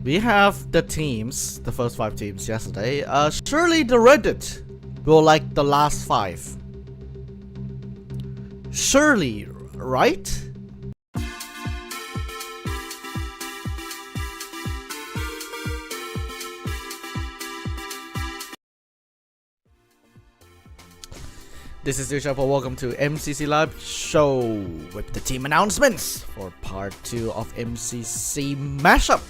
we have the teams, the first 5 teams yesterday. Surely the Reddit will like the last 5. Surely, right? This is Yushapo. Welcome to MCC Live Show with the team announcements for part 2 of MCC Mashup.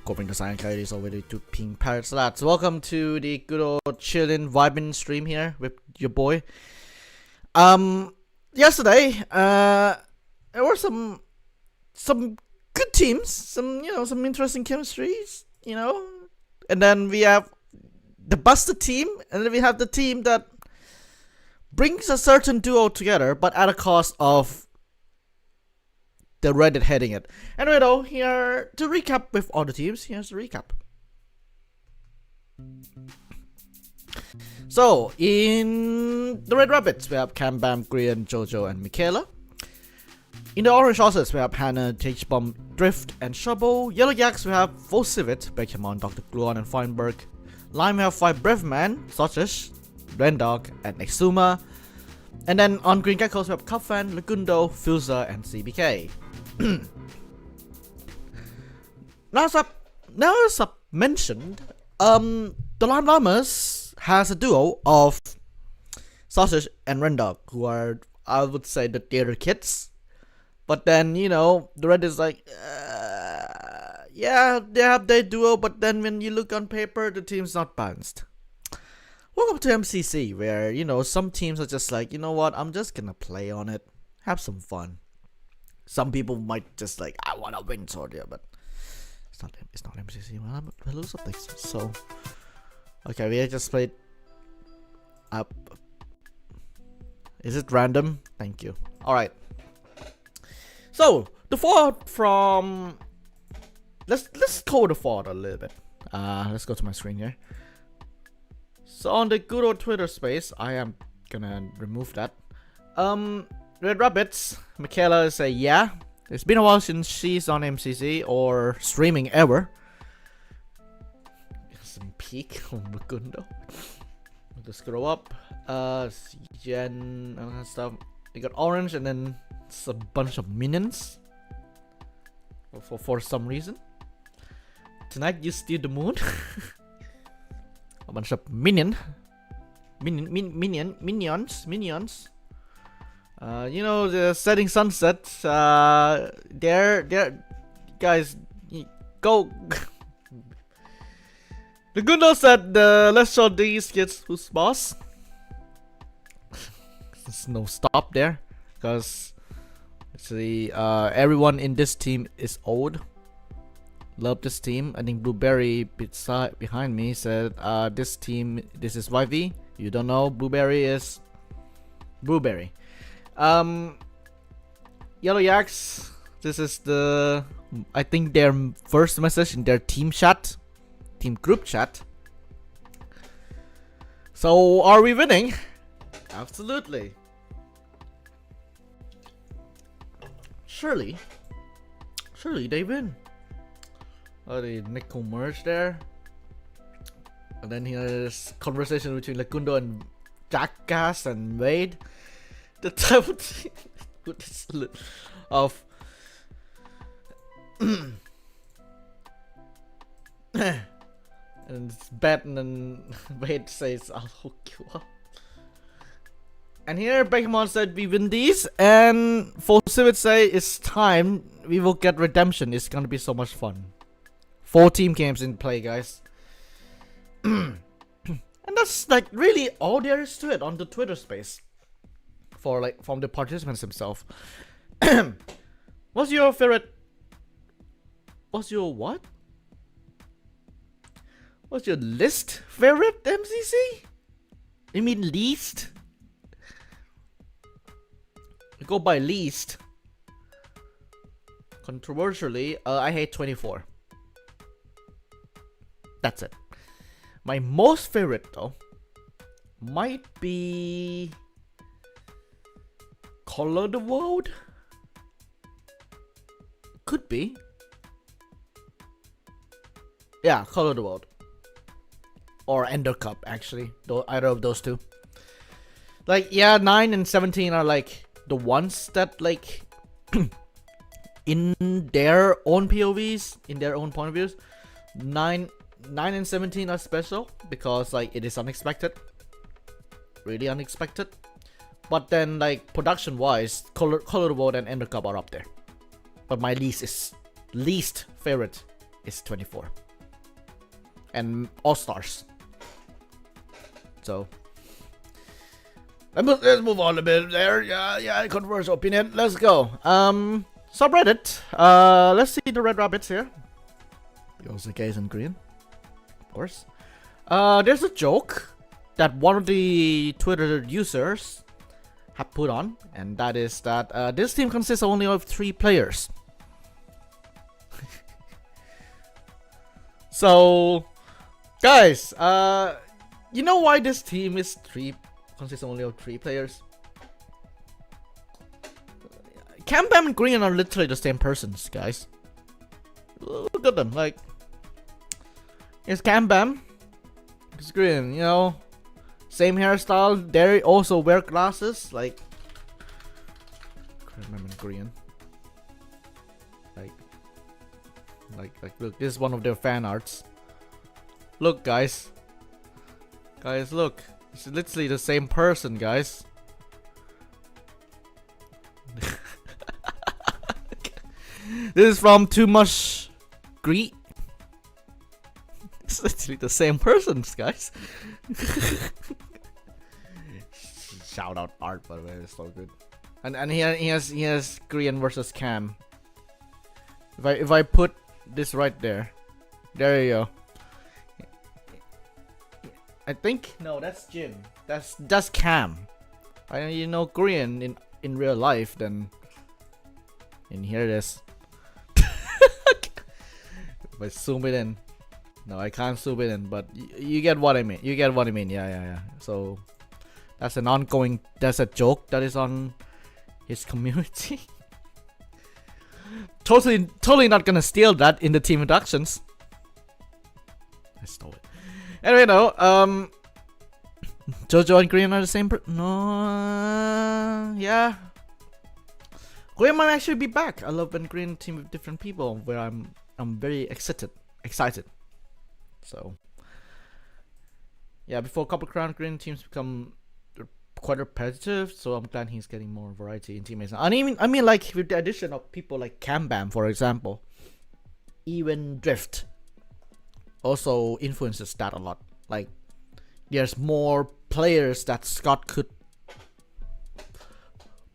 Covering the Cyan Coyotes over to Pink Parrots. Lads, welcome to the good old chillin' vibing stream here with your boy. Yesterday, there were some good teams, some interesting chemistries, and then we have the busted team, and then we have the team that brings a certain duo together, but at a cost of the Reddit heading it. Anyway, though, here to recap with all the teams. Here's the recap. So, in the Red Rabbits, we have Cam, Bam, Grian, Jojo, and Michaela. In the Orange Horses, we have Hannah, H-Bomb, Drift, and Shabo. Yellow Yaks, we have Volcivit, Bekemon, Dr. Gluon, and Feinberg. Lime, we have 5 Brave Men, such as Rendog, and Exuma. And then on Green Geckos, we have Cupfan, Lagundo, Fusa, and CBK. Now, as I mentioned, the Lime Llamas has a duo of Sausage and Rendog, who are, I would say, the theater kids. But then, the Reddit is like, yeah, they have their duo, but then when you look on paper, the team's not balanced. Welcome to MCC, where, some teams are just like, you know what, I'm just gonna play on it, have some fun. Some people might just like, I wanna win Sordia, but it's not MCC, well, I lose something. So, okay, we just played up. Is it random? Thank you. Alright. So, the forward from, let's code the forward a little bit. Let's go to my screen here. So on the good old Twitter space, I am gonna remove that. Red Rabbits, Michaela is a yeah. It's been a while since she's on MCC or streaming ever. Some peak on Mukundo. Let's scroll up. Jen and that stuff. We got Orange and then it's a bunch of minions. For some reason. Tonight you steal the moon. A bunch of minions. The setting sunset. There, guys, go. The good news said, let's show these kids who's boss. There's no stop there, because actually, everyone in this team is old. Love this team. I think Blueberry behind me said, this team, this is YV. You don't know, Blueberry is Blueberry. Yellow Yaks, this is I think their first message in their team group chat. So, are we winning? Absolutely. Surely they win. Oh, the nickel merge there. And then here's conversation between Lagundo and Jackass and Wade. The type of and it's bad, and then Wade says, I'll hook you up. And here Bekemon said we win these, and Volcivit say it's time, we will get redemption. It's gonna be so much fun. 4 team games in play, guys. And that's like really all there is to it on the Twitter space. From the participants themselves. What's your favorite? What's your what? What's your least favorite MCC? You mean least? You go by least. Controversially, I hate 24. That's it. My most favorite though might be Color the World. Could be. Yeah, Color the World. Or Ender Cup, actually. Either of those two. Like, yeah, 9 and 17 are like the ones that like in their own POVs, in their own point of views, 9 and 17 are special because like it is unexpected. Really unexpected. But then like production wise, Color the World and Ender Cup are up there. But my least favorite is 24. And All Stars. So let's move on a bit there. Yeah, controversial opinion. Let's go. Subreddit. Let's see the red rabbits here. Yosuke in green, of course. There's a joke that one of the Twitter users have put on, and that is that this team consists only of 3 players. So, guys, you know why this team consists only of 3 players? Cam, Bam, and Green are literally the same persons, guys. Look at them, like, it's Cam, Bam, it's Green, you know, same hairstyle. They also wear glasses, like, Cam, Bam, and Green. Like, look, this is one of their fan arts. Look, guys, look, it's literally the same person, guys. This is from Too Much Greed. It's literally the same persons, guys. Shout out art, by the way, it's so good. And he has Green versus Cam. If I put this right there, there you go. I think no, that's Jim. That's Cam. You know Green in real life, then. And here it is. If I zoom it in, no, I can't zoom it in, but you get what I mean. You get what I mean. Yeah. So that's an ongoing. That's a joke that is on his community. Totally not gonna steal that in the team inductions. I stole it. Anyway, no. Jojo and Green are the same. No, yeah. Green might actually be back. I love when Green team with different people, where I'm very excited. So yeah, before Copper Crown, Green teams become quite repetitive. So I'm glad he's getting more variety in teammates. I mean, like with the addition of people like Cam Bam, for example, even Drift also influences that a lot. Like, there's more players that Scott could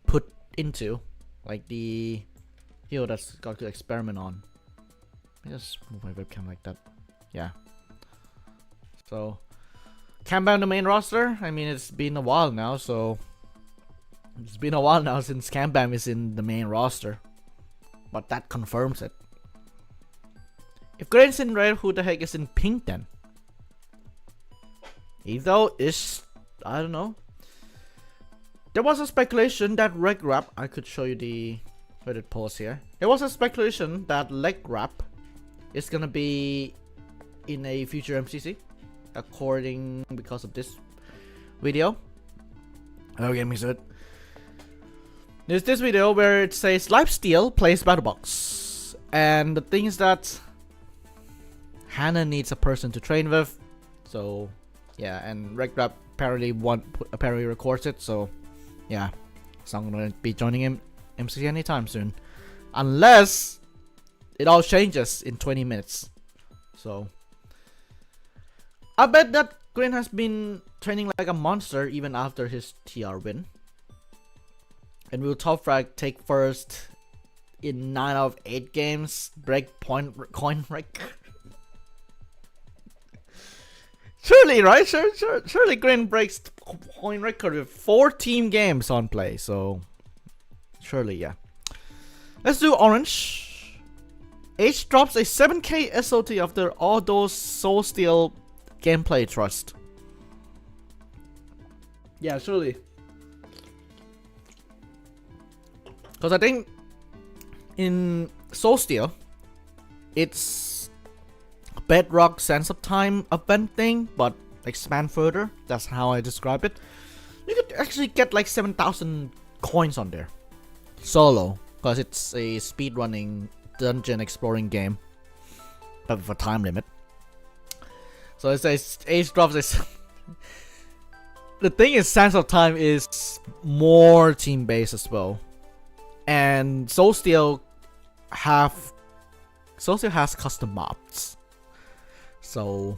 put into, like the hero that Scott could experiment on. Let me just move my webcam like that. Yeah. So, Cam Bam the main roster. I mean, it's been a while now, so it's been a while now since Cam Bam is in the main roster, but that confirms it. If Green's in red, who the heck is in pink then? Either is, I don't know. There was a speculation that leg wrap. I could show you the Reddit post here. There was a speculation that leg wrap is gonna be in a future MCC, according because of this video. Okay, me it. There's this video where it says Lifesteal plays Battlebox, and the thing is that Hannah needs a person to train with. So yeah, and Regrap apparently records it. So yeah, so I'm gonna be joining him MCC anytime soon, unless it all changes in 20 minutes. So I bet that Green has been training like a monster even after his TR win. And will top frag take first in 9 out of 8 games, break coin record. Surely, right? Surely Green breaks coin record with 4 team games on play. So surely, yeah. Let's do orange. H drops a 7k SOT after all those Soul Steel gameplay trust. Yeah, surely. Because I think in Soul Steel, it's bedrock sense of time event thing, but expand further. That's how I describe it. You could actually get like 7,000 coins on there solo, because it's a speedrunning dungeon exploring game, but with a time limit. So it says age drops is the thing is, sense of time is more team based as well, and Solstiel has custom mobs. So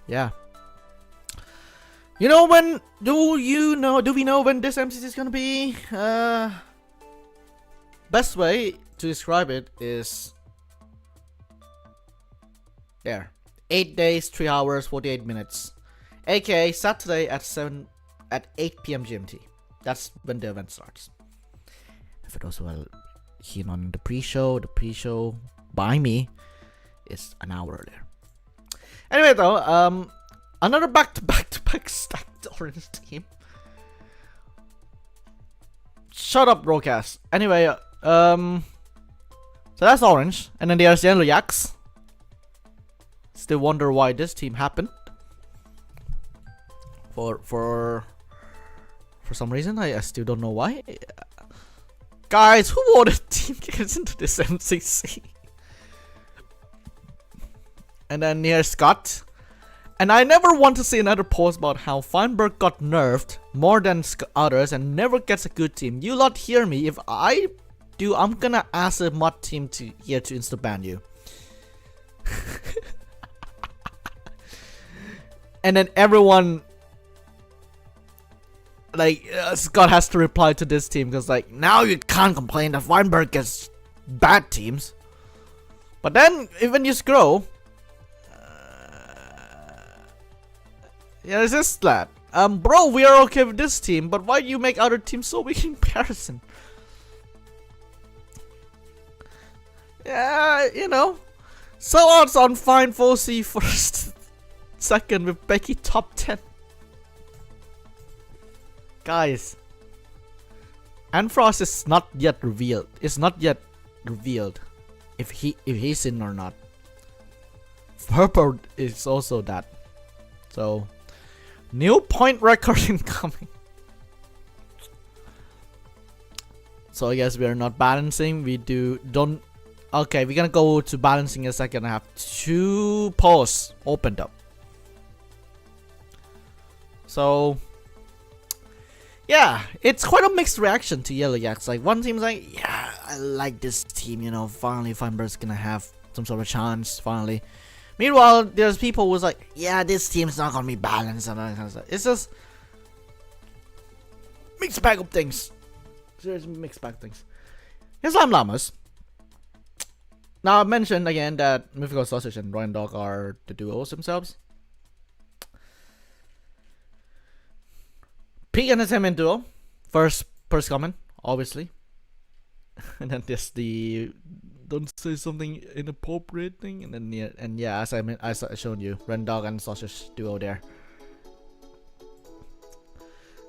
yeah, do we know when this MCC is gonna be? Best way to describe it is there. 8 days, 3 hours, 48 minutes. aka Saturday at 8 p.m. GMT. That's when the event starts. For those who are keen on the pre-show by me is an hour earlier. Anyway though, another back-to-back stacked orange team. Shut up, broadcast. Anyway, so that's orange, and then there's yellow yaks. Still wonder why this team happened. For some reason, I still don't know why. Guys, who wanted team gets into this MCC? And then here's Scott. And I never want to see another post about how Feinberg got nerfed more than others and never gets a good team. You lot hear me. If I do, I'm gonna ask a mod team to insta ban you. And then everyone, like, Scott has to reply to this team because, like, now you can't complain that Feinberg gets bad teams. But then, when you scroll, yeah, it's just that. Bro, we are okay with this team, but why do you make other teams so weak in comparison? Yeah, you know. So odds on Fine Fossey first, second with Becky top 10. Guys, Anfrost is not yet revealed. It's not yet revealed if he's in or not. Purple is also that. So, new point record incoming. So I guess we are not balancing. Okay, we're gonna go to balancing in a second. I have 2 posts opened up. So yeah, it's quite a mixed reaction to Yellow Yaks. Like, one team's like, yeah, I like this team, you know, finally Feinberg's gonna have some sort of chance, finally. Meanwhile, there's people who's like, yeah, this team's not gonna be balanced and all that kind of stuff. It's just mixed bag of things. Seriously, mixed bag of things. Here's Lime Llamas. Now, I mentioned again that Mythical Sausage and Royal Dog are the duos themselves. Peak Entertainment Duo. First comment, obviously. And then there's the don't say something inappropriate thing, and then yeah, as I showed you, Rendog and Sausage Duo there.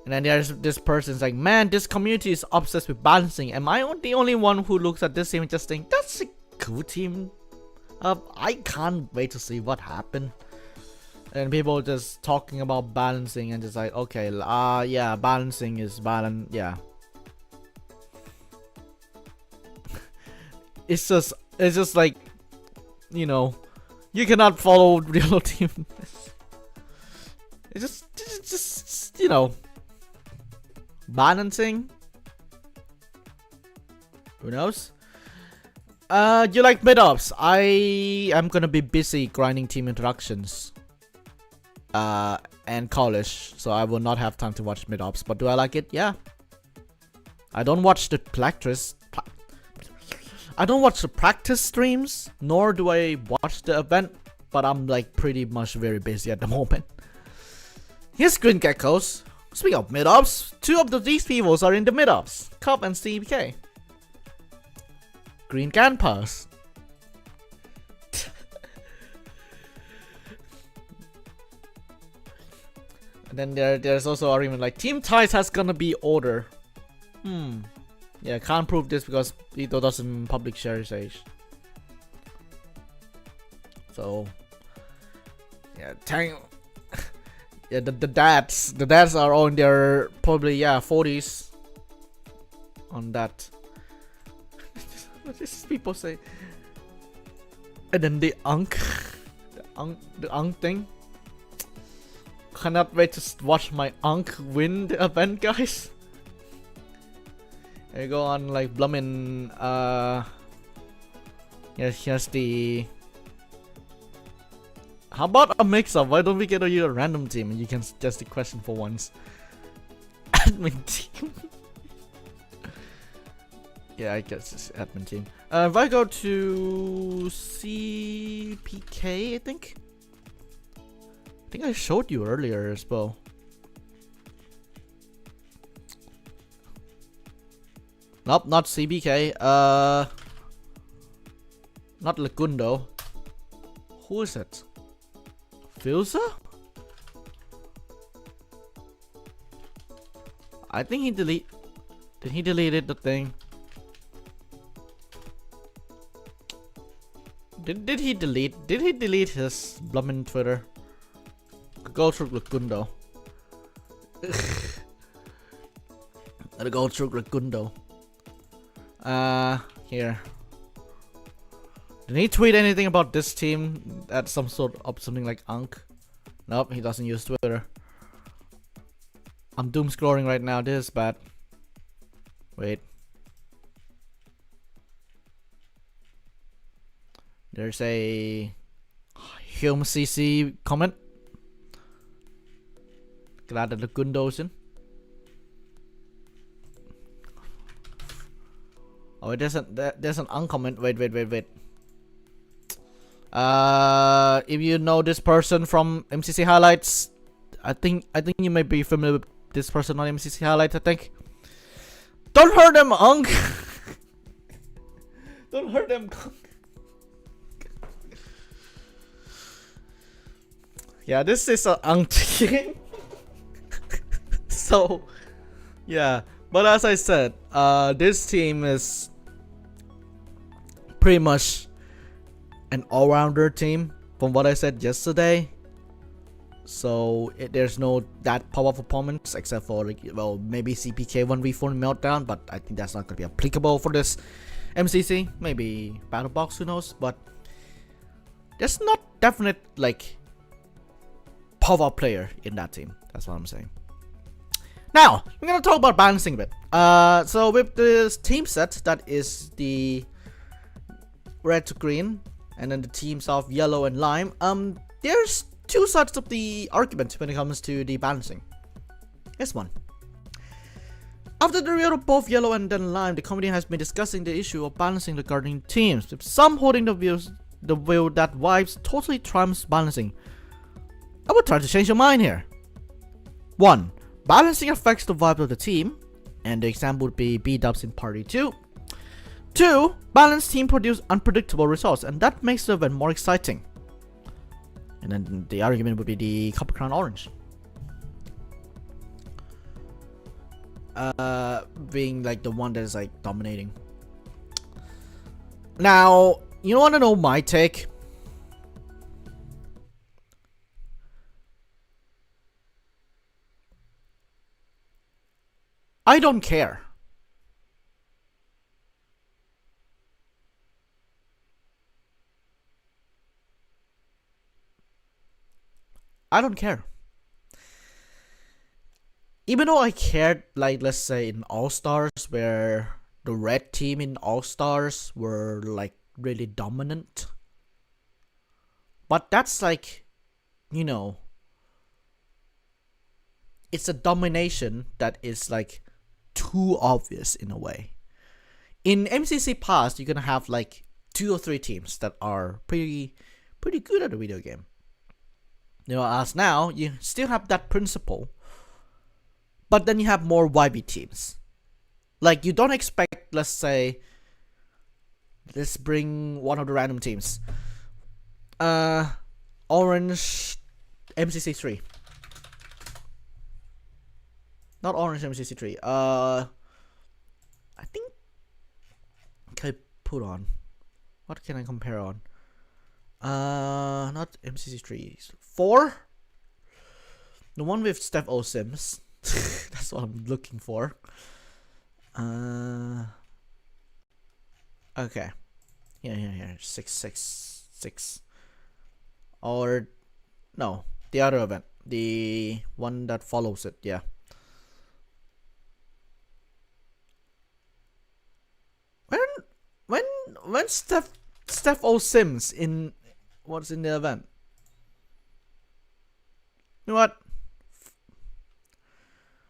And then there's this person's like, man, this community is obsessed with balancing. Am I the only one who looks at this team and just think that's a cool team? I can't wait to see what happened. And people just talking about balancing and just like, okay, yeah, balancing is yeah. It's just like, you know, you cannot follow real team. It's just you know, balancing. Who knows? You like mid-ups? I am gonna be busy grinding team introductions. And college, so I will not have time to watch mid-ops. But do I like it? Yeah. I don't watch the practice streams, nor do I watch the event, but I'm like pretty much very busy at the moment. Here's Green Geckos. Speaking of mid-ops, 2 of these people are in the mid-ops, Cup and CBK. Green can pass. And then there's also argument like Team Ties has gonna be order. Yeah, can't prove this because Ito doesn't public share his age. So Yeah, yeah, the dads are on their probably 40s on that. What does people say? And then the unk thing. Cannot wait to watch my unk win the event, guys. I go on like blummin. Here's the. How about a mix-up? Why don't we get a random team and you can suggest the question for once? Admin team. Yeah, I guess it's admin team. If I go to CPK, I think I showed you earlier as well. Nope, not CBK. Not Lagundo. Who is it? Filza? I think he Did he deleted the thing? Did he delete his blummin' Twitter? Go through Lagundo. Gotta go through Lagundo. Here. Did he tweet anything about this team at some sort of something like Unk? Nope, he doesn't use Twitter. I'm doom scrolling right now. This is bad. Wait. There's a MCC comment. Glad that Lagundo's in. Oh, wait, there's an uncomment. Wait. If you know this person from MCC highlights, I think you may be familiar with this person on MCC highlights. I think. Don't hurt them, Unk. Don't hurt them, Unk. Yeah, this is an Unk team. So, yeah. But as I said, this team is pretty much an all-rounder team from what I said yesterday. So there's no that powerful opponents except for like, well, maybe CPK 1v4 meltdown, but I think that's not gonna be applicable for this MCC. Maybe Battle Box, who knows? But there's not definite like power player in that team. That's what I'm saying. Now we're gonna talk about balancing a bit. So with this team set that is the red to green, and then the teams of yellow and lime. There's two sides of the argument when it comes to the balancing. Here's one. After the reveal of both yellow and then lime, the committee has been discussing the issue of balancing the guardian teams, with some holding the view that vibes totally trumps balancing. I would try to change your mind here. 1. Balancing affects the vibe of the team, and the example would be B-dubs in Party 2. 2. Balanced team produce unpredictable results, and that makes the event more exciting. And then the argument would be the Copper Crown Orange. Being like the one that is like dominating. Now, you wanna know my take? I don't care. I don't care. Even though I cared, like, let's say in All-Stars, where the red team in All-Stars were, like, really dominant. But that's, like, you know, it's a domination that is, like, too obvious in a way. In MCC past, you're gonna have, like, 2 or 3 teams that are pretty good at the video game. You know, as now, you still have that principle, but then you have more YB teams. Like, you don't expect, let's say, let's bring one of the random teams. Orange MCC 3. Not Orange MCC 3. I think, can I put on? What can I compare on? Not MCC 3. 4? The one with Steph O Sims. That's what I'm looking for. Okay. Here. 666. Or no, the other event. The one that follows it, yeah. When Steph O Sims in what's in the event? You know what?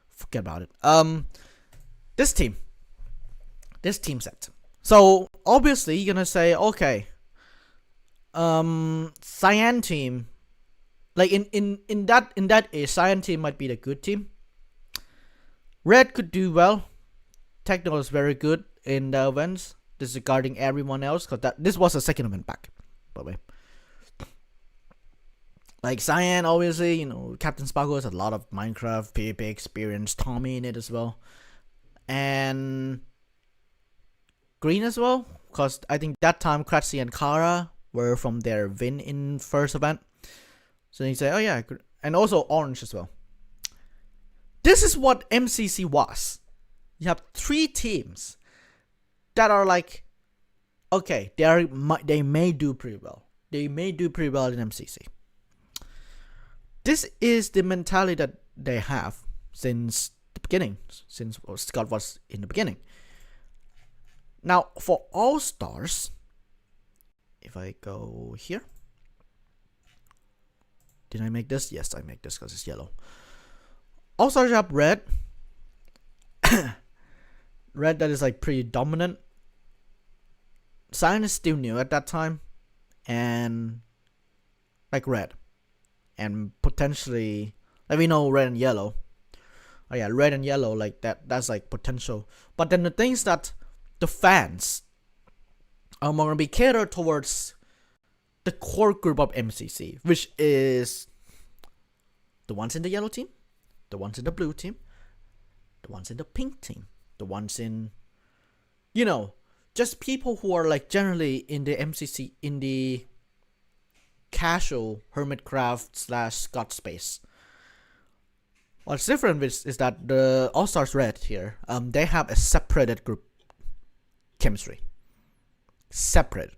Forget about it. This team set. So obviously you're gonna say, okay, Cyan team, like in that Cyan team might be the good team. Red could do well. Technical is very good in the events, disregarding everyone else, because this was a second event back, by the way. Like Cyan, obviously, you know, Captain Sparkle has a lot of Minecraft PvP experience, Tommy in it as well, and Green as well, because I think that time Kratzy and Kara were from their win in first event. So you say, oh yeah, and also Orange as well. This is what MCC was. You have 3 teams that are like, okay, they may do pretty well. They may do pretty well in MCC. This is the mentality that they have since the beginning, since Scott was in the beginning. Now, for All Stars, if I go here, did I make this? Yes, I make this because it's yellow. All Stars have red. Red that is like pretty dominant. Cyan is still new at that time, and like red. And potentially, like we know red and yellow. Oh yeah, red and yellow, like that's like potential. But then the things that the fans are going to be catered towards the core group of MCC, which is the ones in the yellow team, the ones in the blue team, the ones in the pink team, the ones in, you know, just people who are like generally in the MCC, in the casual Hermitcraft / Scott space. What's different is that the All Stars Red here, they have a separated group chemistry. Separate.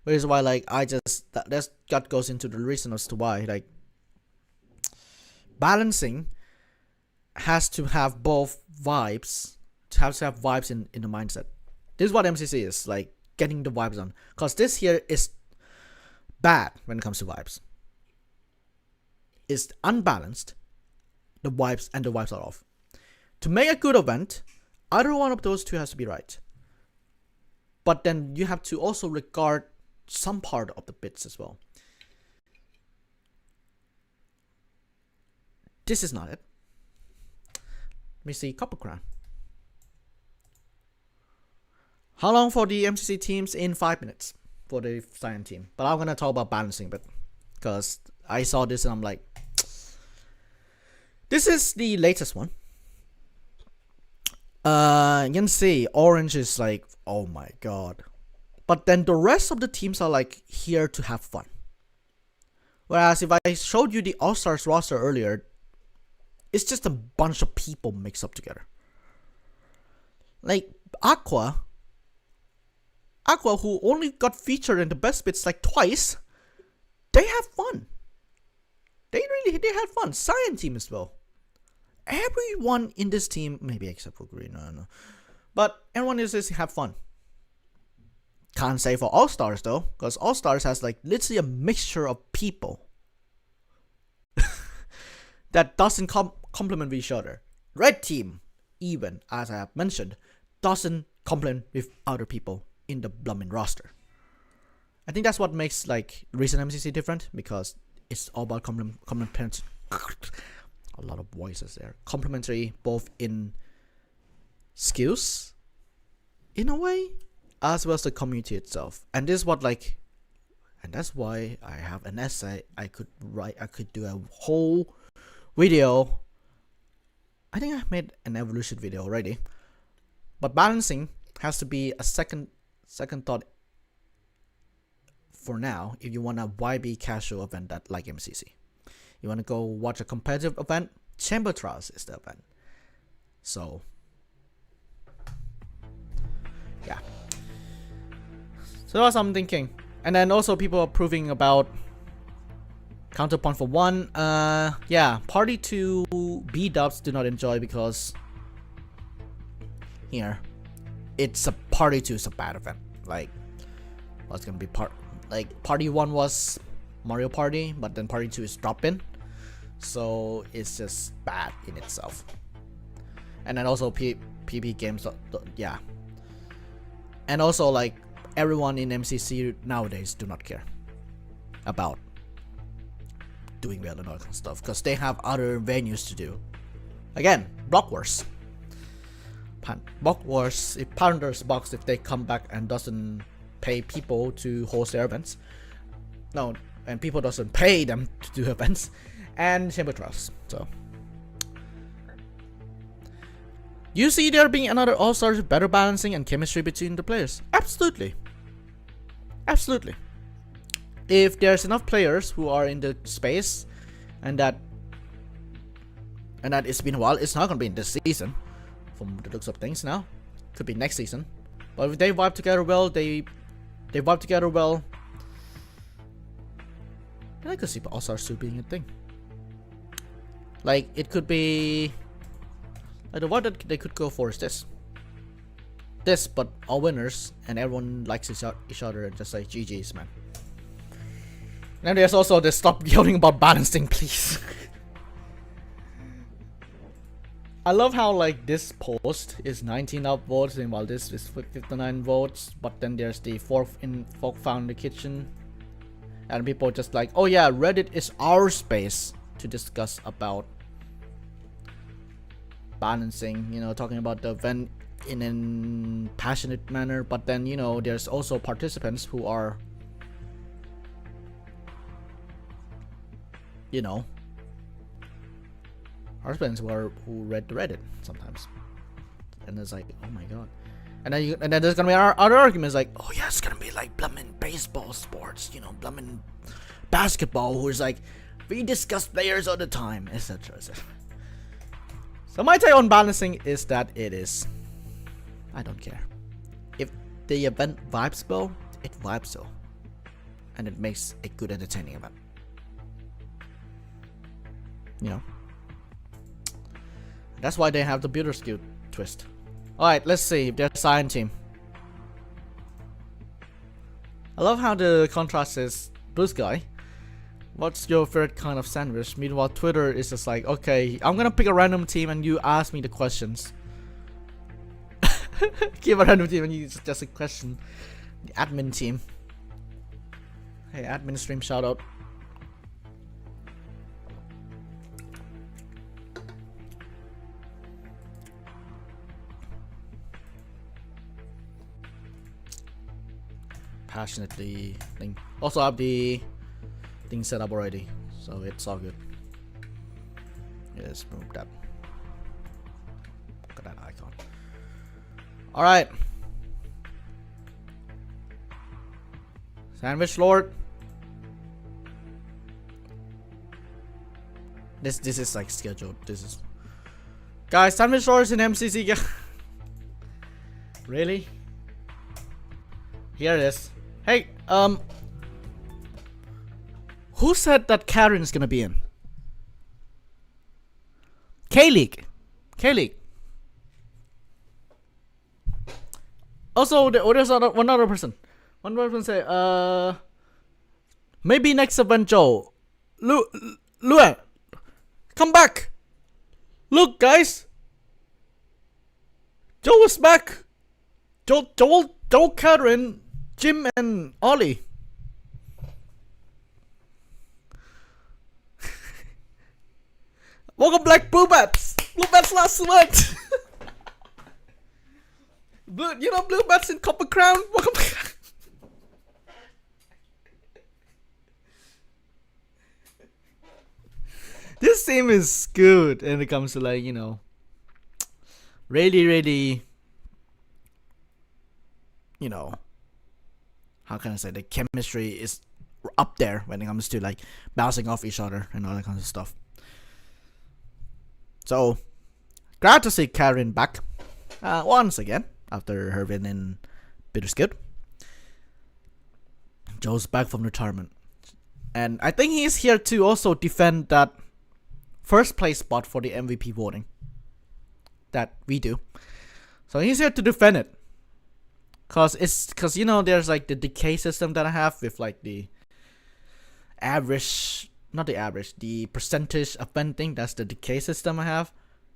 Which is why, like, that goes into the reason as to why, like, balancing has to have both vibes, has to have vibes in the mindset. This is what MCC is, like, getting the vibes on. Because this here is bad when it comes to vibes. It's unbalanced, the vibes are off. To make a good event, either one of those two has to be right. But then you have to also regard some part of the bits as well. This is not it. Let me see, Copper Crown. How long for the MCC teams? In 5 minutes for the Cyan team. But I'm gonna talk about balancing a bit, because I saw this and I'm like, this is the latest one. You can see Orange is like, oh my god. But then the rest of the teams are like here to have fun. Whereas if I showed you the All Stars roster earlier, it's just a bunch of people mixed up together. Like Aqua, who only got featured in the best bits like twice, they have fun. They had fun. Cyan team as well. Everyone in this team, maybe except for Green, I don't know, but everyone is just have fun. Can't say for All Stars though, because All Stars has like literally a mixture of people that doesn't complement each other. Red team, even as I have mentioned, doesn't complement with other people in the blooming roster. I think that's what makes like recent MCC different, because it's all about complementary. A lot of voices there. Complementary both in skills, in a way, as well as the community itself. And this is what like, and that's why I have an essay I could write. I could do a whole video. I think I made an evolution video already. But balancing has to be a second thought for now, if you want a YB casual event that like MCC, you want to go watch a competitive event, Chamber Trials is the event. So yeah, so that's what I'm thinking. And then also people are proving about counterpoint for 1. Yeah, party 2 B-dubs do not enjoy because here it's a party 2 is a bad event. Like what's gonna be party 1 was Mario Party, but then party 2 is drop in, so it's just bad in itself. And then also PP games, yeah. And also like everyone in MCC nowadays do not care about doing well and all that kind of stuff because they have other venues to do. Again, Block Wars. Block Wars, if Pandas Box, if they come back and doesn't pay people to host their events, no, and people doesn't pay them to do events, and Chamber Trials. So you see there being another All-Stars with better balancing and chemistry between the players? Absolutely. Absolutely. If there's enough players who are in the space and that it's been a while, it's not gonna be in this season from the looks of things now. Could be next season. But if they vibe together well, they vibe together well, then I could see All-Stars 2 being a thing. Like it could be like the one that they could go for is this, but all winners and everyone likes each other and just like GG's, man. And there's also the stop yelling about balancing, please. I love how like this post is 19 upvotes and while this is 59 votes, but then there's the fourth found in the kitchen, and people just like, oh yeah, Reddit is our space to discuss about balancing, you know, talking about the event in a passionate manner. But then, you know, there's also participants who are, you know, participants who read the Reddit sometimes, and it's like, oh my god. And then there's gonna be other arguments like, oh yeah, it's gonna be like blummin' baseball sports, you know, blummin' basketball, who's like, we discuss players all the time, etc, etc. So my take on balancing is that it is, I don't care. If the event vibes well, it vibes well, and it makes a good entertaining event, you know. That's why they have the builder skill twist. Alright, let's see if there's a Cyan team. I love how the contrast is blue sky. What's your favorite kind of sandwich? Meanwhile, Twitter is just like, okay, I'm gonna pick a random team and you ask me the questions. Give a random team and you just a question. The admin team. Hey, admin stream shout out. Passionately thing. Also, I have the thing set up already, so it's all good. Yes, move that. Look at that icon. All right, Sandwich Lord. This is like scheduled. This is, guys. Sandwich Lord is in MCC. Really? Here it is. Hey, who said that Karen's gonna be in? K-League. Also, there's one other person. One person say, maybe next event, Joe. Luan, come back. Look, guys. Joe is back. Joe, Karen, Jim, and Ollie. Welcome back, Blue Bats. Blue Bats last month. Blue Bats in Copper Crown. Welcome back. This team is good when it comes to, like, you know, really, you know, how can I say, the chemistry is up there when it comes to like bouncing off each other and all that kind of stuff. So glad to see Karen back once again after her win in Bittersgood. Joe's back from retirement, and I think he's here to also defend that first place spot for the MVP voting that we do. So he's here to defend it, cause you know, there's like the decay system that I have with like the average, not the average, the percentage of venting. That's the decay system I have.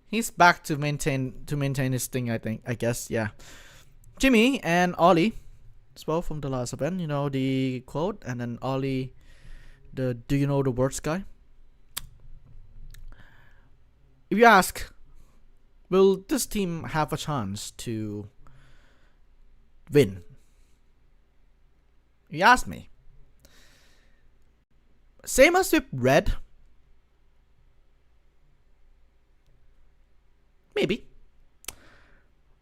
He's back to maintain his thing. I guess, yeah. Jimmy and Ollie as well from the last event. You know the quote, and then Ollie, the do you know the words guy. If you ask, will this team have a chance to win? You ask me. Same as with Red. Maybe.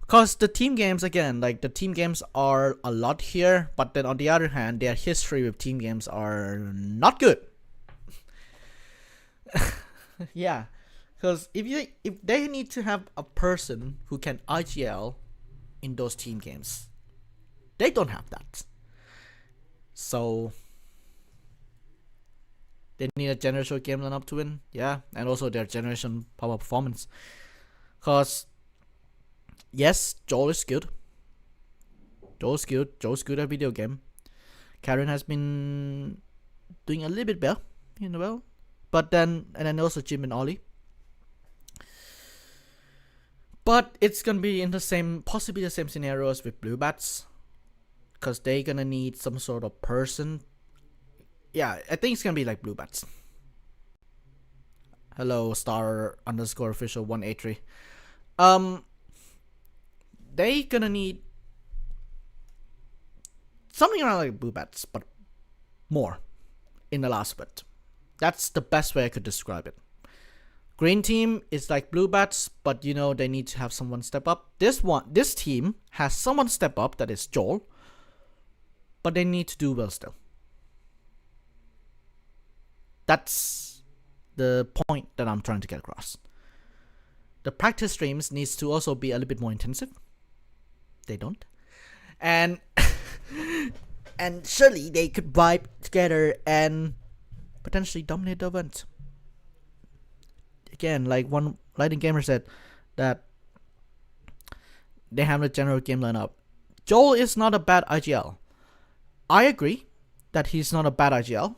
Because the team games, again, like the team games are a lot here, but then on the other hand, their history with team games are not good. Yeah. Because if they need to have a person who can IGL in those team games, they don't have that. So they need a generational game lineup to win, yeah, and also their generation power performance. Cause yes, Joel is good. Joel's good at video game. Karen has been doing a little bit better, you know, well, but then also Jim and Ollie. But it's gonna be in the same, possibly the same scenarios with Blue Bats, cause they gonna need some sort of person. Yeah, I think it's gonna be like Blue Bats. Hello, star_official 183. They gonna need something around like Blue Bats, but more in the last bit. That's the best way I could describe it. Green team is like Blue Bats, but you know they need to have someone step up. This team has someone step up, that is Joel, but they need to do well still. That's the point that I'm trying to get across. The practice streams needs to also be a little bit more intensive. They don't. And and surely they could vibe together and potentially dominate the event. Again, like one Lighting Gamer said, that they have a general game lineup. Joel is not a bad IGL. I agree that he's not a bad IGL,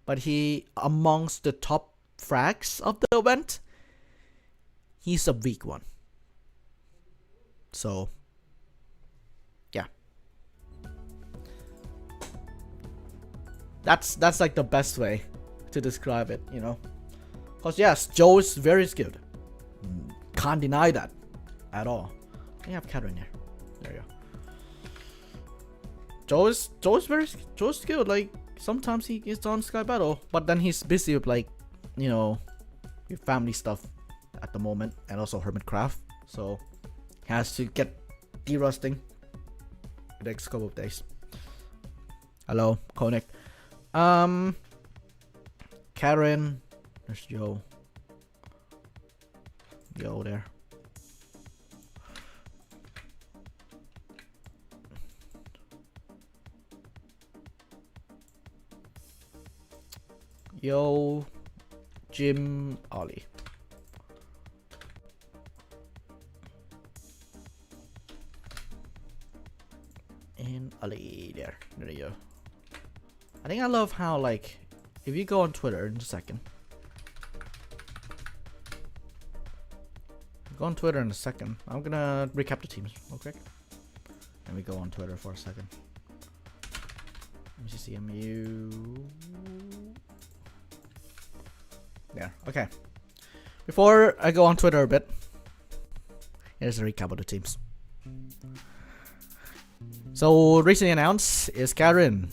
but he, amongst the top frags of the event, he's a weak one. So, yeah. That's like the best way to describe it, you know. Because yes, Joe is very skilled. Can't deny that at all. I have Cat in here. There you go. Joe's skilled. Like sometimes he is on Sky Battle, but then he's busy with like, you know, with family stuff at the moment, and also Hermitcraft. So he has to get derusting the next couple of days. Hello, Konik. Karen. There's Joe. Yo there. Yo, Jim, Ollie. And Ollie there. There you go. I think I love how, like, if you go on Twitter in a second. Go on Twitter in a second. I'm gonna recap the teams real quick. Let me go on Twitter for a second. MCC MU. There. Okay. Before I go on Twitter a bit, here's a recap of the teams. So recently announced is Karen,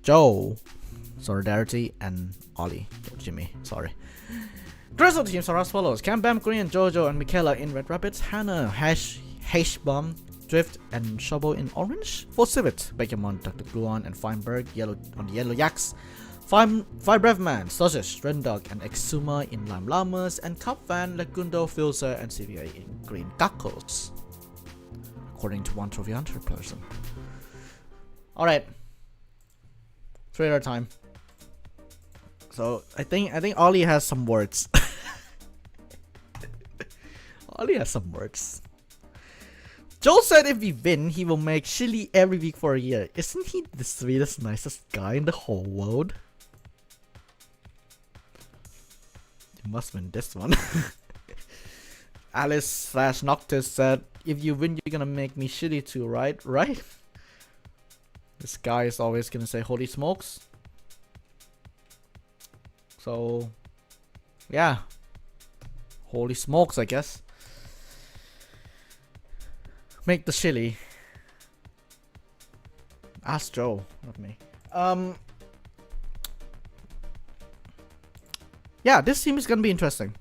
Joe, Solidarity, and Ollie. Jimmy, sorry. The rest of the teams are as follows: Cam, Bam, Green, Jojo, and Michaela in Red Rapids, Hannah, H-Bomb, Drift and Shobo in orange. For Civet, Bakemon, Dr. Gluon, and Feinberg yellow on the yellow yaks. Five Brevman, Sausage, Rendog, and Exuma in lime llamas, and Cupvan, Lagundo, Filzer, and CVA in green geckos. According to one Trophy Hunter person. Alright. 3 at a time. So I think Ollie has some words. Ollie has some words. Joel said if we win, he will make chili every week for a year. Isn't he the sweetest, nicest guy in the whole world? You must win this one. Alice/Noctis said, if you win, you're gonna make me shitty too, right? Right? This guy is always gonna say holy smokes. So, yeah. Holy smokes, I guess. Make the chili. Ask Joe, not me. Yeah, this team is gonna be interesting.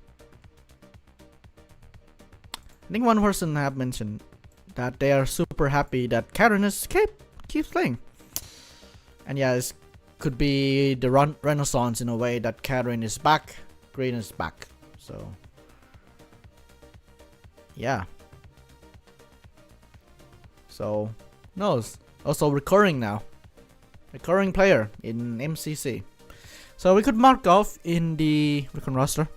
I think one person have mentioned that they are super happy that Karen keeps playing. And yeah, it could be the renaissance in a way that Karen is back, Green is back. So yeah. So knows. Also recurring now. Recurring player in MCC. So we could mark off in the recurring roster.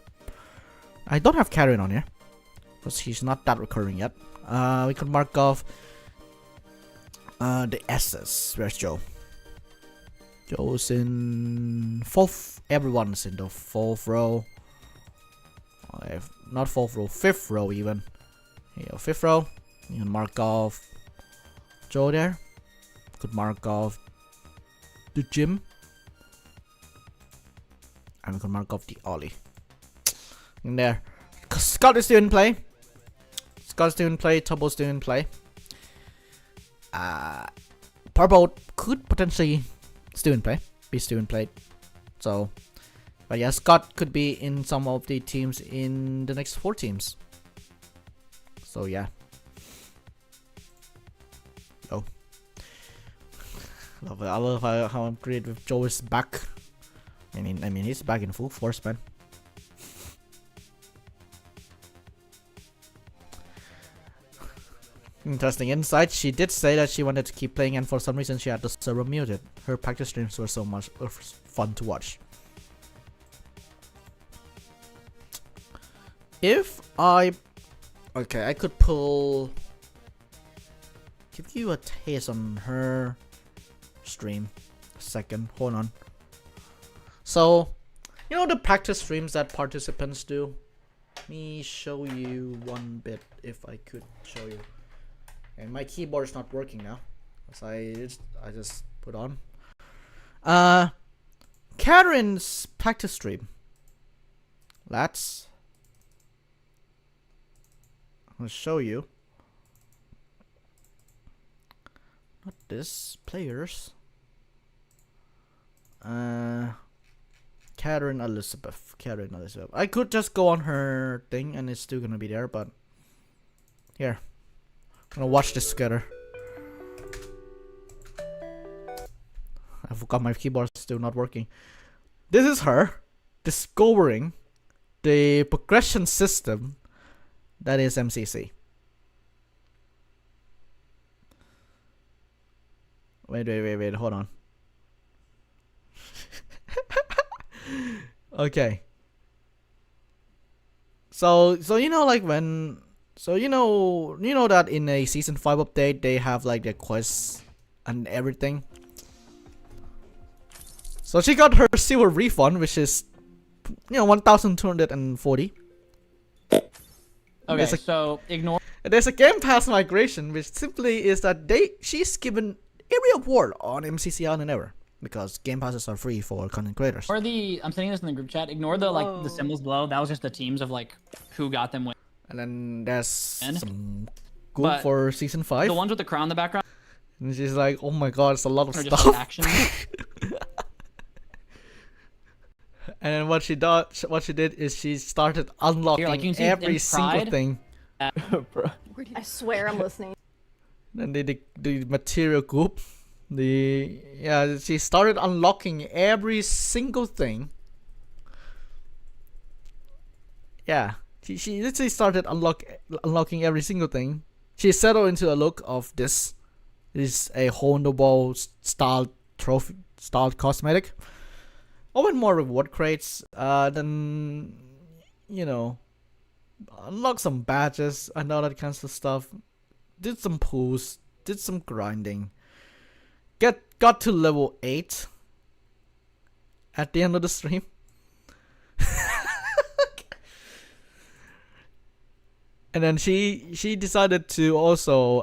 I don't have Karen on here, because he's not that recurring yet. We could mark off the S's. Where's Joe? Joe's in 4th. Everyone's in the 4th row. Not 4th row, 5th row even. Here, 5th row. You can mark off Joe there. Could mark off the Jim. And we can mark off the Ollie. In there. Scott is still in play. Scott's still in play. Tubbo's still in play. Purple could potentially still in play. Be still in play. So, but yeah, Scott could be in some of the teams in the next 4 teams. So yeah. Oh. Love it. I love how I'm great with Joe is back. I mean, he's back in full force, man. Interesting insight. She did say that she wanted to keep playing, and for some reason she had the server muted. Her practice streams were so much fun to watch. Okay, I could give you a taste on her stream. A second, hold on. So, you know the practice streams that participants do? Let me show you one bit if I could show you. And my keyboard is not working now, so I just put on. Karen's practice stream. I'll show you. Not this, players. Karen Elizabeth. I could just go on her thing and it's still gonna be there, but here. I'm gonna watch this together. I forgot my keyboard is still not working. This is her discovering the progression system that is MCC. Wait, hold on. Okay. So you know, like when, so you know that in a season 5 update they have like the quests and everything. So she got her silver refund, which is 1,240. Okay, so ignore. There's a Game Pass migration, which simply is that she's given every award on MCC Island ever, because Game Passes are free for content creators. Or I'm sending this in the group chat. Ignore the the symbols below. That was just the teams of like who got them when. And then there's some good for season 5. The ones with the crown in the background. And she's like, oh my god, it's a lot of Just stuff. action. And then what she did is she started unlocking every single thing. I swear I'm listening. Then the material group, she started unlocking every single thing. Yeah, she literally started unlocking every single thing. She settled into a look of this is a hole in the wall style trophy style cosmetic. Open more reward crates, then unlock some badges and all that kinds of stuff. Did some pulls, did some grinding. Got to level 8 at the end of the stream. And then she decided to also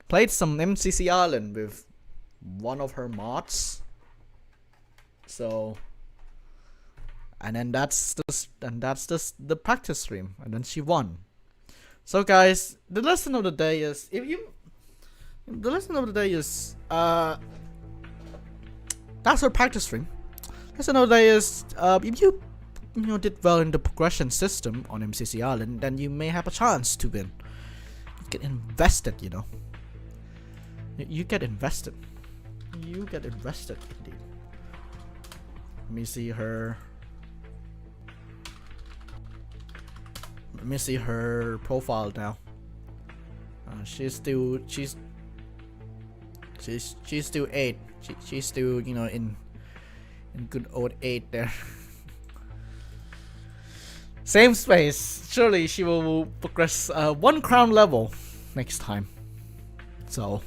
play some MCC Island with one of her mods. So, and then that's the practice stream, and then she won. So guys, the lesson of the day is that's her practice stream. Lesson of the day is if you did well in the progression system on MCC Island, then you may have a chance to win. You get invested, You get invested. You get invested indeed. Let me see her. Let me see her profile now. She's still 8. She's still in good old 8 there. Same space. Surely she will progress 1 crown level next time. So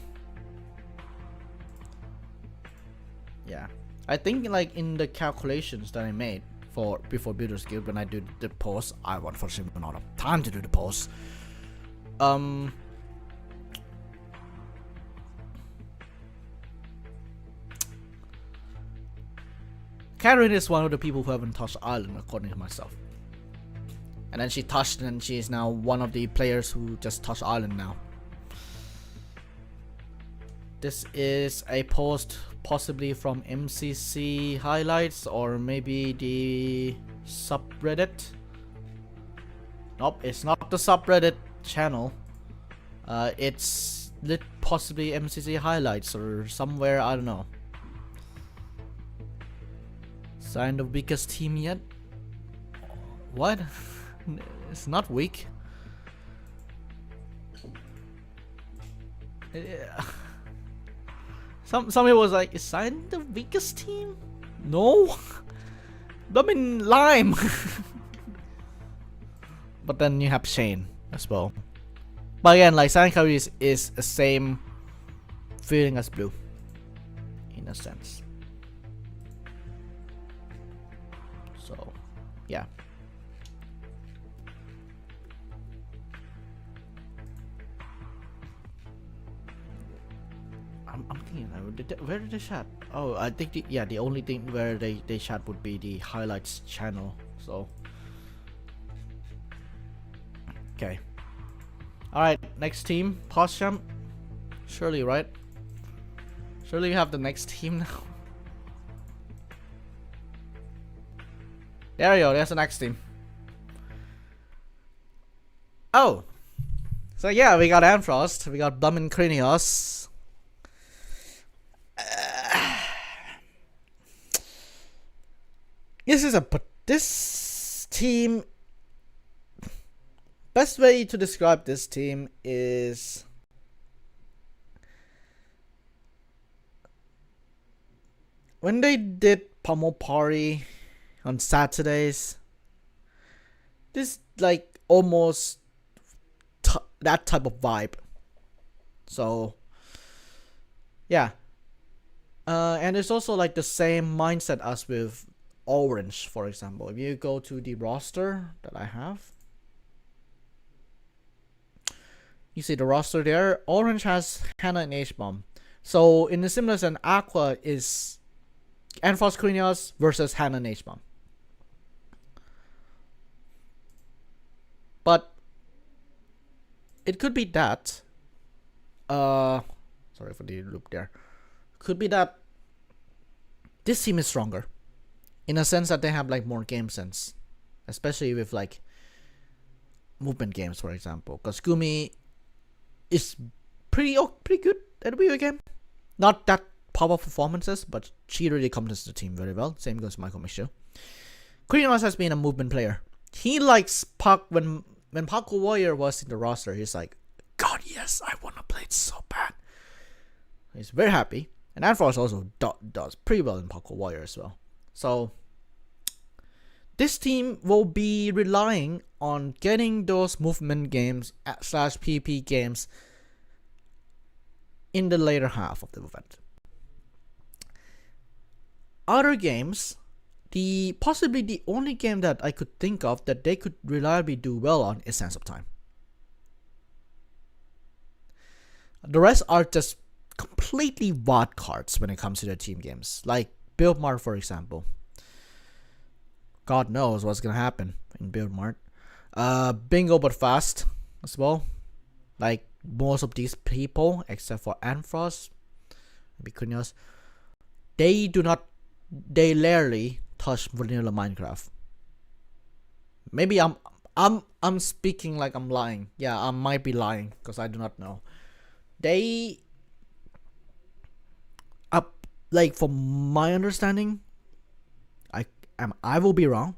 yeah, I think like in the calculations that I made for before Builders Guild, when I do the post, I unfortunately not have time to do the post. Karen is one of the people who haven't touched Island, according to myself. And then she touched, and she is now one of the players who just touched Island now. This is a post possibly from MCC highlights or maybe the subreddit. Nope, it's not the subreddit channel. It's possibly MCC highlights or somewhere, I don't know. Signed the weakest team yet? What? It's not weak. Yeah. Somebody was like, is Cyan the weakest team? No. Blooming Lime. But then you have Shane as well. But again, like Cyan Coyotes is the same feeling as Blue, in a sense. So, yeah. I'm thinking, where did they chat? Oh, I think the only thing where they chat would be the highlights channel. So, okay. All right, next team, pause jump. Surely, right? Surely you have the next team now. There you go. There's the next team. Oh, so yeah, we got Amfrost, we got Blum and Krinios. This team. Best way to describe this team is when they did Pummel Party on Saturdays. This like almost that type of vibe. So yeah, and it's also like the same mindset as with Orange, for example. If you go to the roster that I have, you see the roster there. Orange has Hannah and H-Bomb. So in the similar sense, Aqua is Enforce Krinios versus Hannah and H-Bomb. But it could be that sorry for the loop there. Could be that this team is stronger, in a sense that they have like more game sense, especially with like movement games, for example. Because Gumi is pretty good at the video game. Not that powerful performances, but she really complements the team very well. Same goes to Michael Mitchell. Krinos has been a movement player. He likes Puck when Aqua Warrior was in the roster. He's like, God, yes, I want to play it so bad. He's very happy. And Anfrost also does pretty well in Aqua Warrior as well. So this team will be relying on getting those movement games / PP games in the later half of the event. Other games, possibly the only game that I could think of that they could reliably do well on is Sands of Time. The rest are just completely wild cards when it comes to their team games. Like Build Mart, for example. God knows what's gonna happen in Build Mart. Bingo but fast as well. Like most of these people, except for Anfrost, because they rarely touch vanilla Minecraft. Maybe I'm speaking like I'm lying. Yeah, I might be lying because I do not know. They like from my understanding, I will be wrong.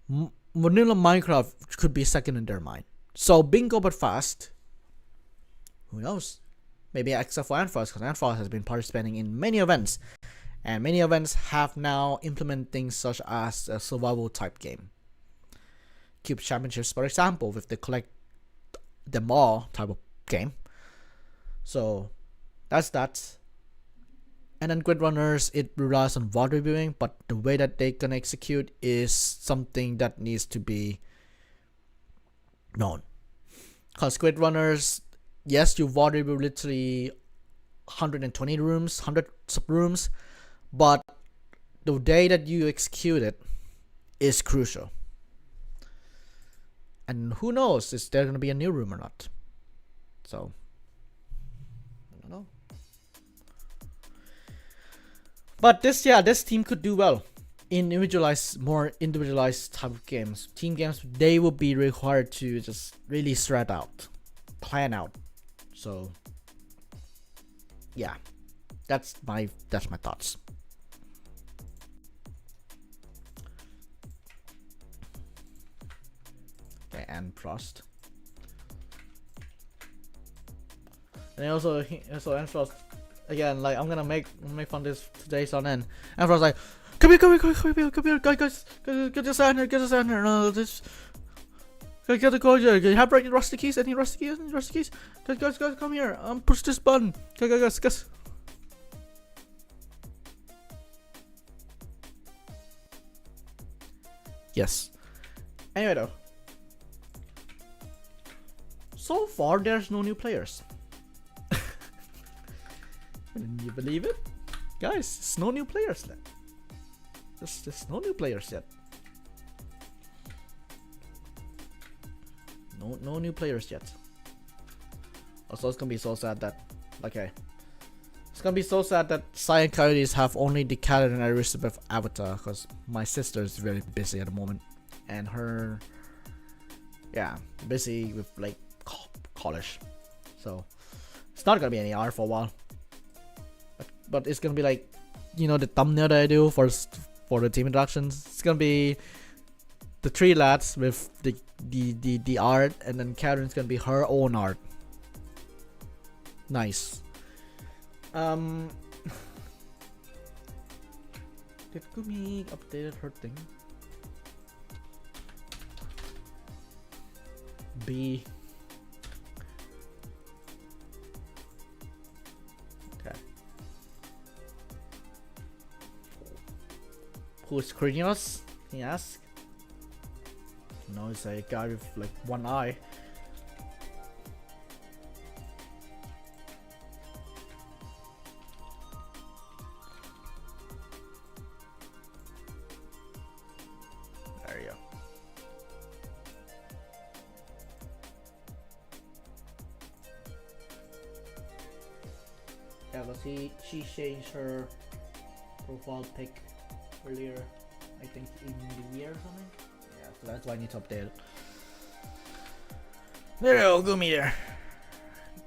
Vanilla Minecraft could be second in their mind. So bingo but fast. Who knows? Maybe except for Anfrost, because Anfrost has been participating in many events, and many events have now implemented things such as a survival type game. Cube Championships, for example, with the collect them all type of game. So that's that. And then Grid Runners, it relies on VOD reviewing, but the way that they can execute is something that needs to be known. Because Grid Runners, yes, you VOD review literally 120 rooms, 100 sub-rooms, but the day that you execute it is crucial. And who knows, is there going to be a new room or not? So, I don't know. But this team could do well in more individualized type of games. Team games, they will be required to just really spread out, plan out. So yeah, that's my thoughts. Okay, and Frost. And also Frost. Again, like I'm gonna make fun of this today's on end. And Frost like, come here, guys, get this out here, no, this. Get the code here. You have rusty keys? Any rusty keys? Guys, come here. Push this button. Guys. Yes. Anyway, though. So far, there's no new players. Can you believe it? Guys, there's no new players yet. There's no new players yet. No new players yet. Also, it's gonna be so sad that, it's gonna be so sad that Cyan Coyotes have only the Callan and Elizabeth avatar, because my sister is very busy at the moment, and her, busy with like college, so it's not gonna be any R for a while. But it's gonna be like, the thumbnail that I do for the team introductions. It's gonna be the three lads with the art, and then Karen's gonna be her own art. Nice. Did Gumi updated her thing? B. Okay. Who's Krinos? He asked. No, it's a guy with like one eye. There you go. Yeah, but she changed her profile pic earlier, I think in the year or something. Yeah, so that's why I need to update it. There you go, Gumi there.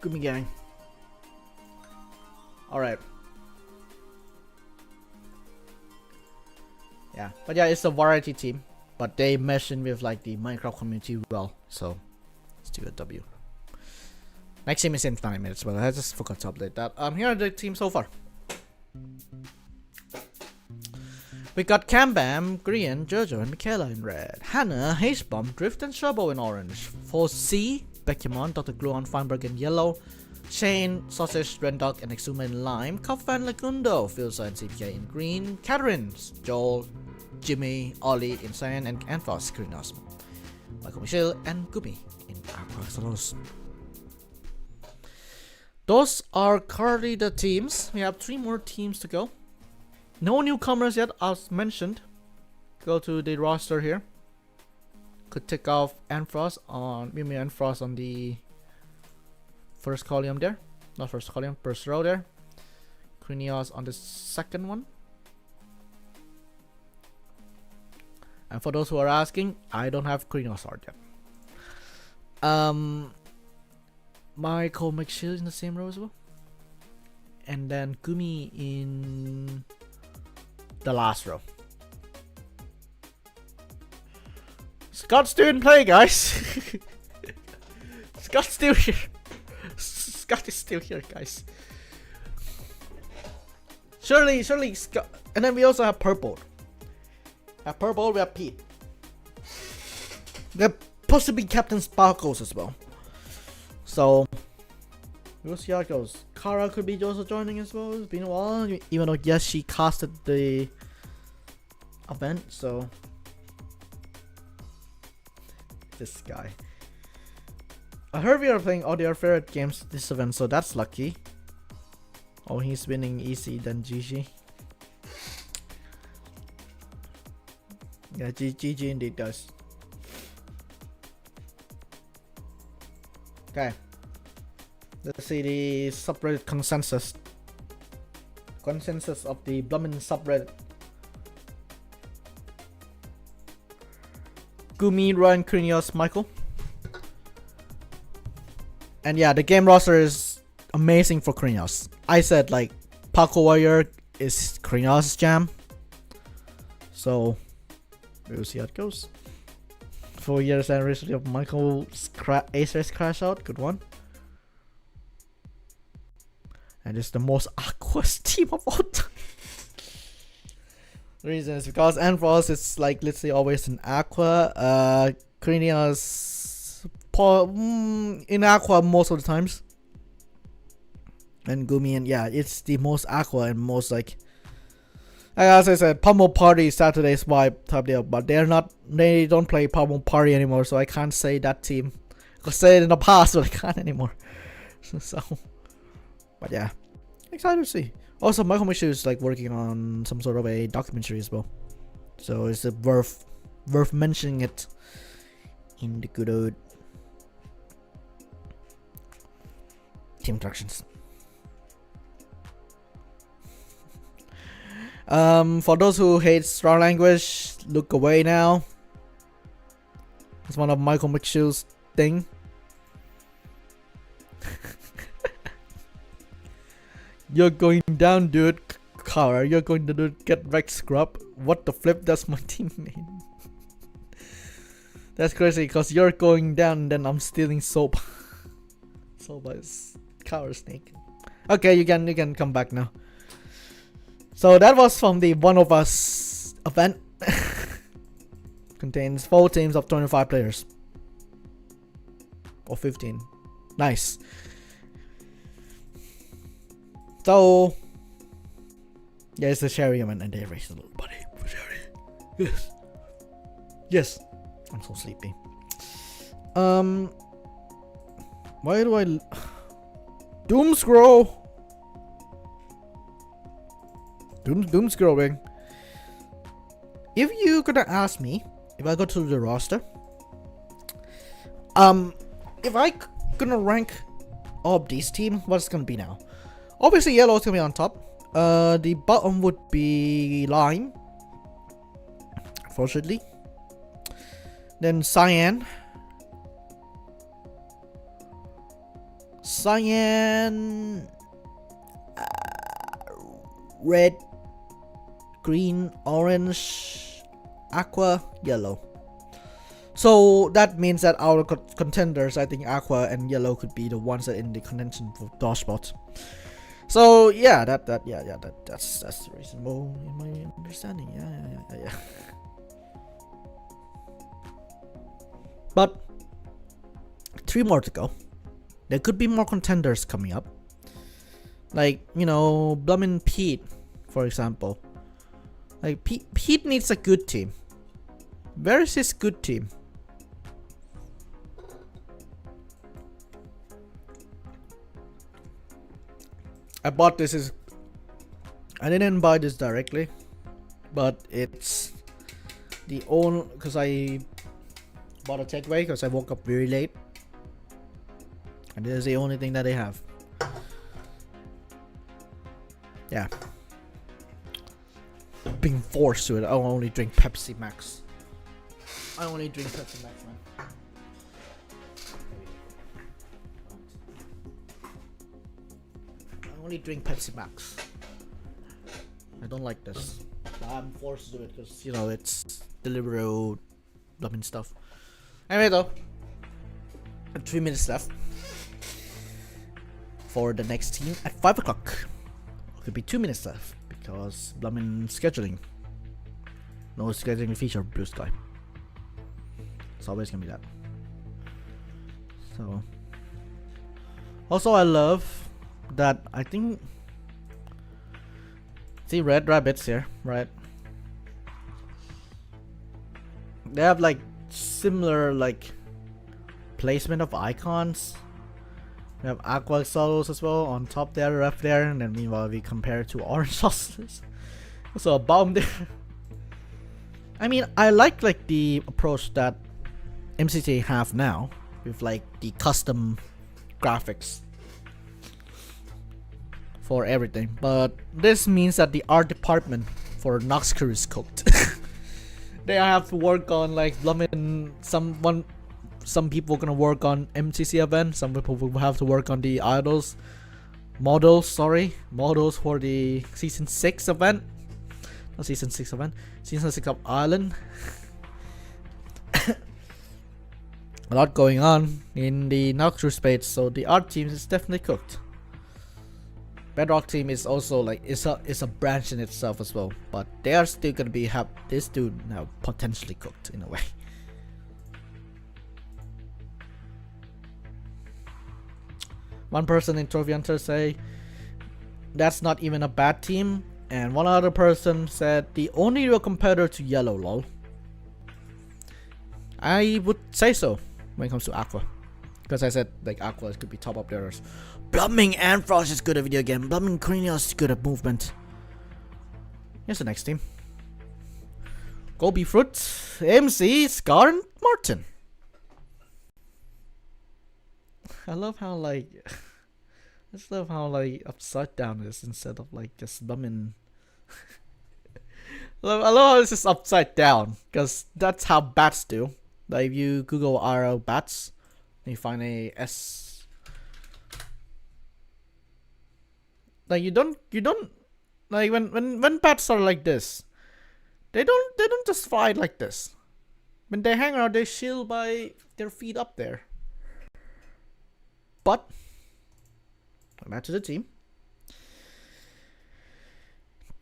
Gummy Gang. Alright. Yeah, but yeah, it's a variety team. But they mesh in with like the Minecraft community well. So, let's do a W. Next team is in 9 minutes, but I just forgot to update that. Here are the teams so far. We got Cambam, Green, Jojo, and Michaela in red. Hannah, H-Bomb, Drift, and Shrubbo in orange. For C, Bekimon, Dr. Gluon, Feinberg in yellow. Shane, Sausage, Rendog, and Exuma in lime. Kofan, Lagundo, Filsa, and CPK in green. Catherine, Joel, Jimmy, Ollie in cyan, and Anfos, green awesome. Michael Michelle, and Gumi in Aqua Axolotls. Those are currently the teams. We have 3 more teams to go. No newcomers yet, as mentioned. Go to the roster here. Could take off Anfrost on Mimi Anfrost on the first column there. Not first column, first row there. Krinios on the second one. And for those who are asking, I don't have Krinios art yet. Michael McShield in the same row as well. And then Gumi in the last row. Scott's still in play, guys. Scott's still here. Scott is still here, guys. Surely, Scott. And then we also have purple. At purple, we have Pete. We have possibly Captain Sparkles as well. So, we'll see how it goes. Kara could be also joining as well. It's been a while. Even though, yes, she casted the event, so. This guy. I heard we are playing all their favorite games this event, so that's lucky. Oh, he's winning easy than GG. Yeah, GG indeed does. Okay. Let's see the subreddit consensus. Consensus of the Blummin subreddit. Gumi, Ryan, Krinios, Michael. And yeah, the game roster is amazing for Krinios. I said like Paco Warrior is Krinios' jam. So we'll see how it goes. 4 years anniversary of Michael's Ace Crash Out, good one. And it's the most aqueous team of all time. The reason is because Anfrost is like literally always in aqua. Krinios in aqua most of the times. And Gumi, and yeah, it's the most aqua and most like as I said, Pummel Party Saturday's vibe type deal, but they don't play Pummel Party anymore, so I can't say that team. I said it in the past, but I can't anymore. So, but yeah, excited to see. Also, Michael Mishu is like working on some sort of a documentary as well, so it's worth mentioning it in the good old team instructions. For those who hate strong language, look away now. It's one of Michael McShill's thing. You're going down, dude. Kara, you're going to get wrecked, scrub. What the flip does my teammate? That's crazy, because you're going down and then I'm stealing soap. Soap is Kara snake. Okay, you can come back now. So that was from the One of Us event. Contains 4 teams of 25 players. Or 15. Nice. So yeah, it's a Sherry event and they raised a little buddy for Sherry. Yes. Yes. I'm so sleepy. Why do I Doom scroll? Doom scrolling. If you gonna ask me, if I go to the roster, if I gonna rank all of these teams, what's gonna be now? Obviously, yellow is gonna be on top. The bottom would be lime, unfortunately. Then cyan, Cyan, red, green, orange, aqua, yellow. So that means that our contenders, I think aqua and yellow could be the ones that in the contention for dodge spot. So yeah, that's reasonable in my understanding. Yeah. But 3 more to go. There could be more contenders coming up. Like, you know, Blummin' Pete, for example. Like, Pete needs a good team. Where is his good team? I bought this. I didn't buy this directly, but it's the only, because I bought a takeaway because I woke up very late, and this is the only thing that they have. Yeah, being forced to it. I only drink Pepsi Max. I only drink Pepsi Max, man. I only drink Pepsi Max. I don't like this. I'm forced to do it because, you know, it's Deliveroo, blubbing stuff. Anyway, though, 3 minutes left for the next team at 5 o'clock. Could be 2 minutes left because blubbing scheduling. No scheduling feature, Blue Sky. It's always gonna be that. So, also, I love that. I think, see red rabbits here, right? They have like similar like placement of icons. We have Aqua Axolotls as well on top there, left there, and then meanwhile we compare it to orange sauces. So a bomb there. I mean, I like the approach that MCC have now with like the custom graphics for everything, but this means that the art department for Noxcrew is cooked. They have to work on like blooming some people gonna work on MCC event, some people will have to work on the models for the season 6 event. Not season 6 event, season 6 of Island. A lot going on in the Noxcrew space, so the art team is definitely cooked. Bedrock team is also like it's a branch in itself as well, but they are still gonna be this dude now potentially cooked in a way. One person in Trophy Hunter say that's not even a bad team, and one other person said the only real competitor to Yellow, lol. I would say so when it comes to Aqua, because I said like Aqua could be top up there. Blooming Anfrost is good at video game. Blooming Cranios is good at movement. Here's the next team. Gobi Fruit, MC, Scar, and Martin. I love how like I just love how like upside down is instead of like just blooming. I love how this is upside down because that's how bats do. Like if you Google RL bats, you find a S. Like you don't like when bats are like this, they don't just fight like this. When they hang around, they chill by their feet up there. But back to the team.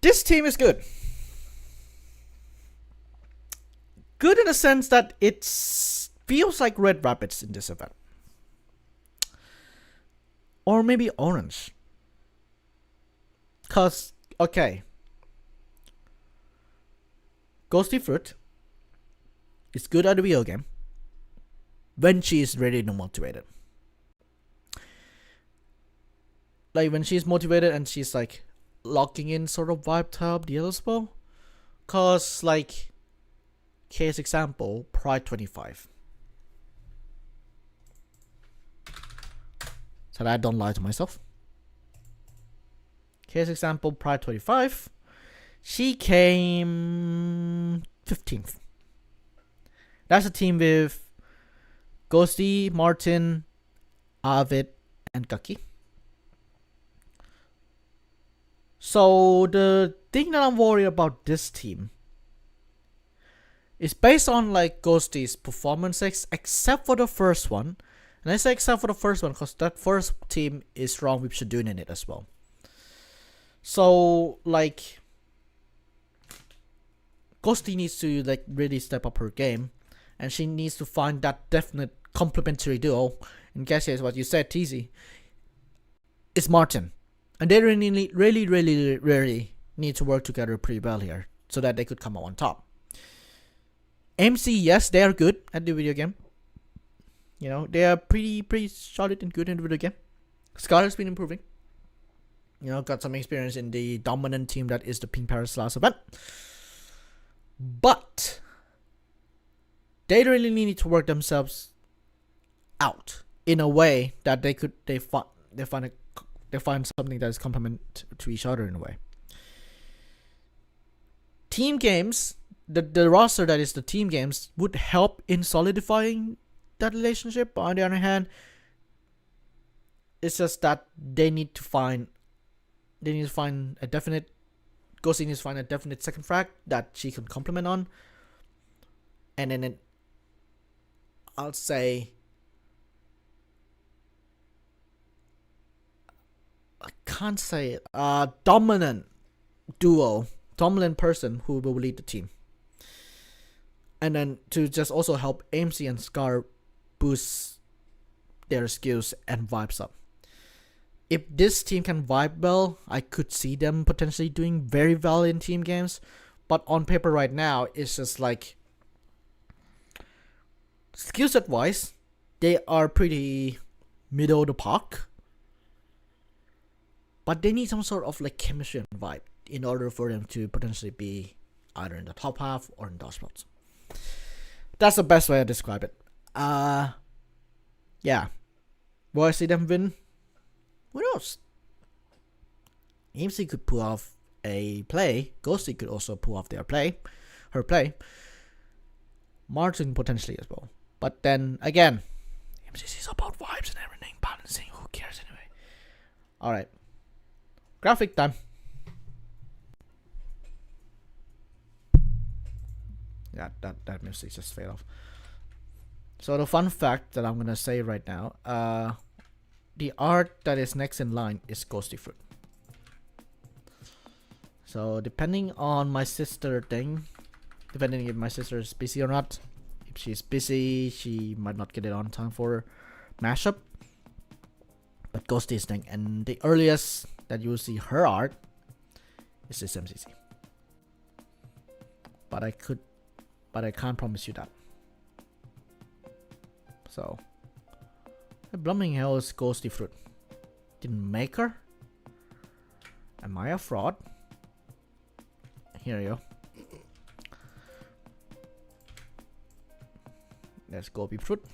This team is good. Good in the sense that it feels like Red Rapids in this event, or maybe orange. Cause okay, Ghosty Fruit is good at the video game when she is ready and motivated. Like when she's motivated and she's like locking in sort of vibe to help the other spell. Cause like case example, Pride 25. So that I don't lie to myself. Case example, Pride 25. She came 15th. That's a team with Ghosty, Martin, Arvid, and Kaki. So the thing that I'm worried about this team is based on like Ghosty's performances, except for the first one. And I say except for the first one because that first team is strong with Shadun in it as well. So like Ghosty needs to like really step up her game, and she needs to find that definite complementary duo. In case is what you said, TZ. It's Martin. And they really need to work together pretty well here so that they could come out on top. MC, yes, they are good at the video game. You know, they are pretty solid and good in the video game. Scar has been improving. You know, got some experience in the dominant team that is the Pink Parrots last event. But they really need to work themselves out in a way that they find something that is complement to each other in a way. Team games, the roster that is the team games would help in solidifying that relationship. But on the other hand, it's just that they need to find a definite Ghosty needs to find a definite second frag that she can complement on. And then I'll say I can't say it. Dominant duo, dominant person who will lead the team. And then to just also help MC and Scar boost their skills and vibes up. If this team can vibe well, I could see them potentially doing very well in team games. But on paper right now, it's just like skill set wise, they are pretty middle of the park. But they need some sort of like chemistry and vibe in order for them to potentially be either in the top half or in those spots. That's the best way to describe it. Yeah. Will I see them win? Who knows? MC could pull off a play. Ghosty could also pull off her play. Martin potentially as well. But then again, MCC is about vibes and everything. Balancing, who cares anyway? Alright. Graphic time. Yeah, that message just failed off. So the fun fact that I'm gonna say right now, the art that is next in line is Ghosty Fruit. So depending on my sister thing, depending if my sister is busy or not, if she's busy, she might not get it on time for mashup. But Ghosty is thing, and the earliest that you will see her art is this MCC. But I can't promise you that. So Blooming Hills Ghosty Fruit didn't make her. Am I a fraud? Here you go. Let's go be fruit.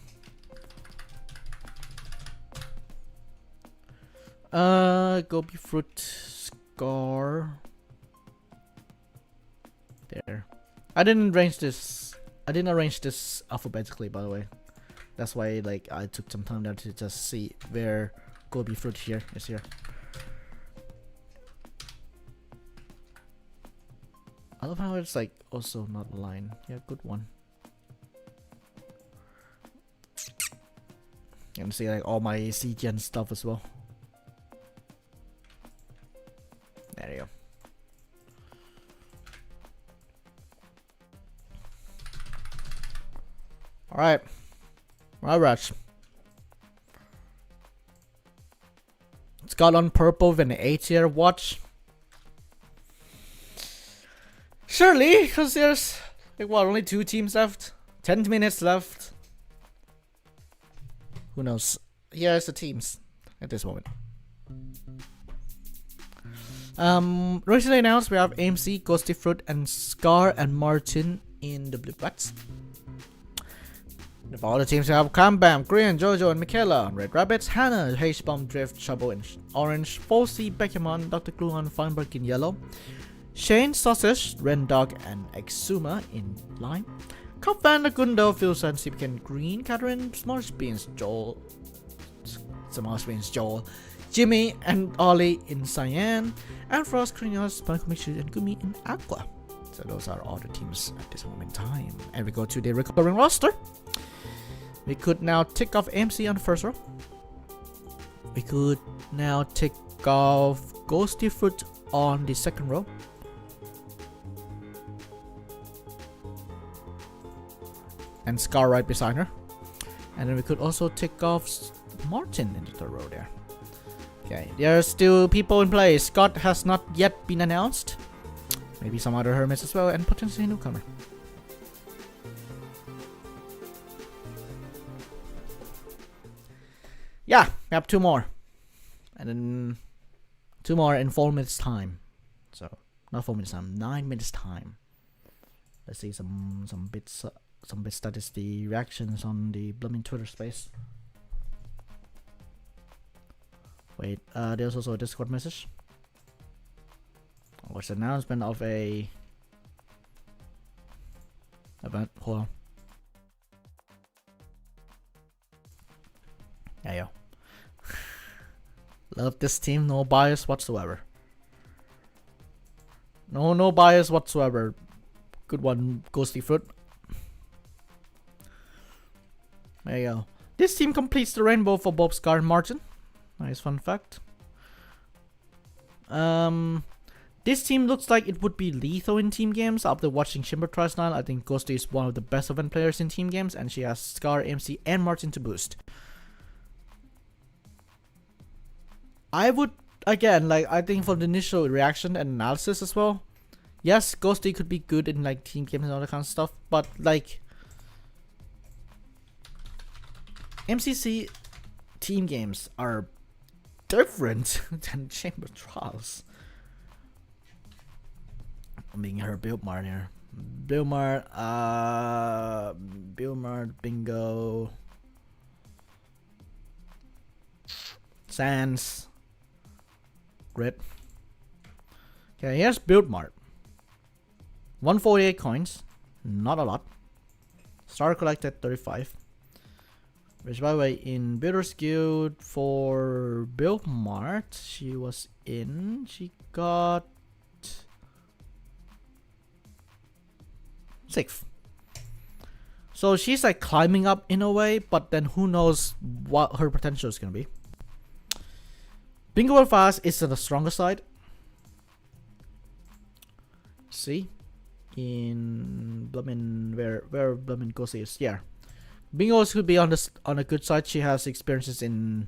Gobi Fruit Scar. There. I didn't arrange this alphabetically, by the way. That's why like I took some time there to just see where Gobi Fruit here is here. I love how it's like also not aligned. Yeah, good one. You can see like all my CGN stuff as well. There you go. Alright. Alright. It's got on purple with an 8-year watch. Surely, because there's like what, only 2 teams left? 10 minutes left. Who knows? Here's the teams at this moment. Recently announced we have AMC, Ghosty Fruit, and Scar and Martin in the Blue Bats. Of all the teams, we have Kambam, Green, Jojo, and Michaela. Red Rabbits, Hannah, H-Bomb, Drift, Trouble in orange, Falsey, Beckemon, Dr. Gluon, Feinberg in yellow, Shane, Sausage, Ren Dog, and Exuma in lime, Copvan, Gundo, Philson, Sipkin, Green, Catherine, Smarsh Beans, Joel, Mouse Wins Joel, Jimmy and Ollie in Cyan, and Frost, Krinos, Pankomichu, and Gumi in Aqua. So those are all the teams at this moment in time. And we go to the recurring roster. We could now tick off AMC on the first row. We could now tick off Ghosty Fruit on the second row. And Scar right beside her. And then we could also tick off Martin in the third row there. Okay, there are still people in play. Scott has not yet been announced. Maybe some other hermits as well, and potentially a newcomer. Yeah, we have 2 more. And then 2 more in 4 minutes time. So, not 4 minutes time, 9 minutes time. Let's see some bits that is the reactions on the blooming Twitter space. Wait, there's also a Discord message. What's the announcement of a event? Hold on. Yeah, yo. Love this team, no bias whatsoever. No bias whatsoever. Good one, Ghosty Fruit. There you go. This team completes the rainbow for both Scar and Martin. Nice fun fact. This team looks like it would be lethal in team games. After watching Shimmer try style, I think Ghosty is one of the best event players in team games, and she has Scar, MC, and Martin to boost. I would, again, like, I think for the initial reaction and analysis as well, yes, Ghosty could be good in like team games and all that kind of stuff, but like MCC team games are different than Chamber Trials. I'm being her build mart here. Build mart, bingo. Sans. Grid. Okay, here's build mart. 148 coins. Not a lot. Star collected 35. Which, by the way, in Builder's Guild for Build Mart, she got 6th. So she's like climbing up in a way, but then who knows what her potential is gonna be. Bingo Fast is on the stronger side. See? In Bloomin' where Bloomin' Ghosty is. Yeah. Bingo could be on a good side. She has experiences in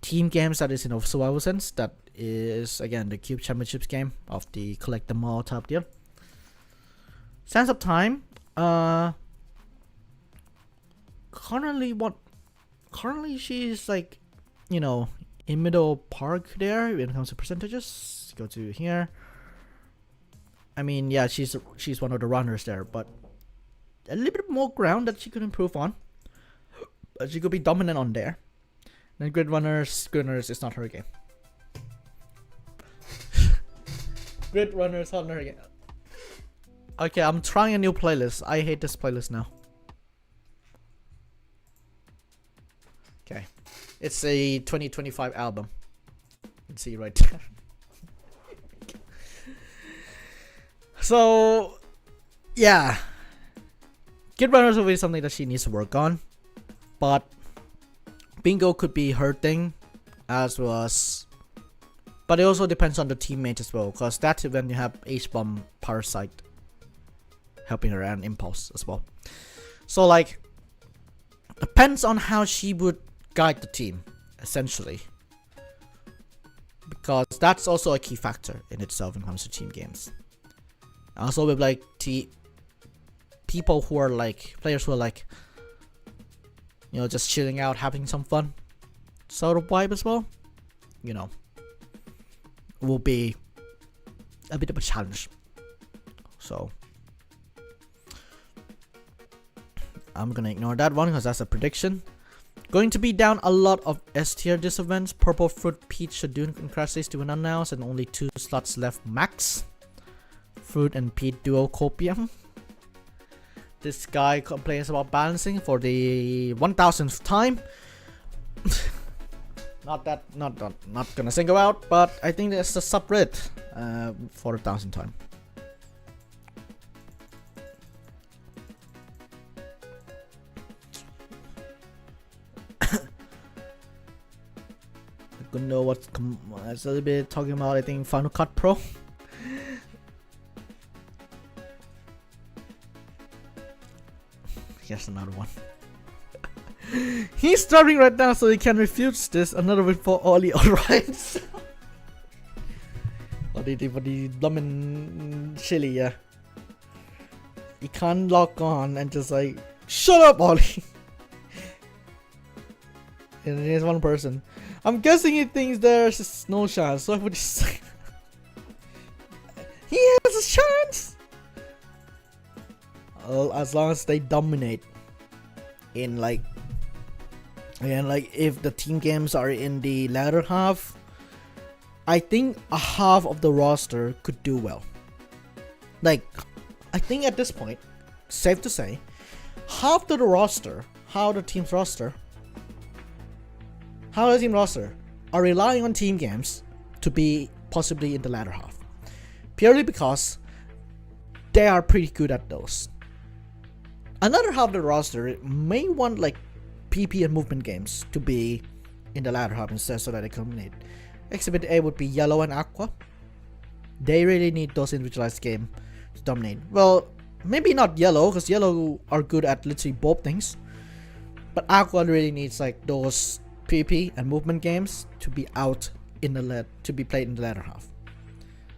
team games that is in a survival sense. That is again the Cube Championships game of the collect them all type deal. Sense of time. Currently she's like, you know, in middle park there when it comes to percentages. Go to here. I mean, yeah, she's one of the runners there, but a little bit more ground that she could improve on. But she could be dominant on there. Then grid runners is not her game. Grid runners not her game. Okay, I'm trying a new playlist. I hate this playlist now. Okay, it's a 2025 album. You can see right there. So, yeah. Grid runners will be something that she needs to work on. But bingo could be her thing, as well as. But it also depends on the teammate as well, because that's when you have H-Bomb, Parasite helping her, and Impulse as well. So, like, depends on how she would guide the team, essentially. Because that's also a key factor in itself when it comes to team games. Also with like people who are like players who are like, you know, just chilling out, having some fun sort of vibe as well, you know, will be a bit of a challenge. So I'm gonna ignore that one because that's a prediction. Going to be down a lot of S tier this event. Purple Fruit, Peach, Shadoon, and Crash Days to be announced, and only 2 slots left max. Fruit and Pete duo copium. This guy complains about balancing for the 1000th time. Not gonna single out, but I think there's a subreddit for 1,000 time. I don't know what's a little bit talking about. I think Final Cut Pro. Here's another one. He's starving right now, so he can refute this. Another win for Ollie. Alright. What did he blumin' chili? Yeah. He can't log on and just like shut up, Ollie. And there's one person. I'm guessing he thinks there's no chance. So I would just say he has a chance. Well, as long as they dominate in like, and like if the team games are in the latter half, I think a half of the roster could do well. Like, I think at this point, safe to say, half of the roster, how the team roster are relying on team games to be possibly in the latter half, purely because they are pretty good at those. Another half of the roster may want like PP and movement games to be in the latter half instead, so that they dominate. Exhibit A would be Yellow and Aqua. They really need those individualized games to dominate. Well, maybe not Yellow, because Yellow are good at literally both things. But Aqua really needs like those PP and movement games to be out in the to be played in the latter half.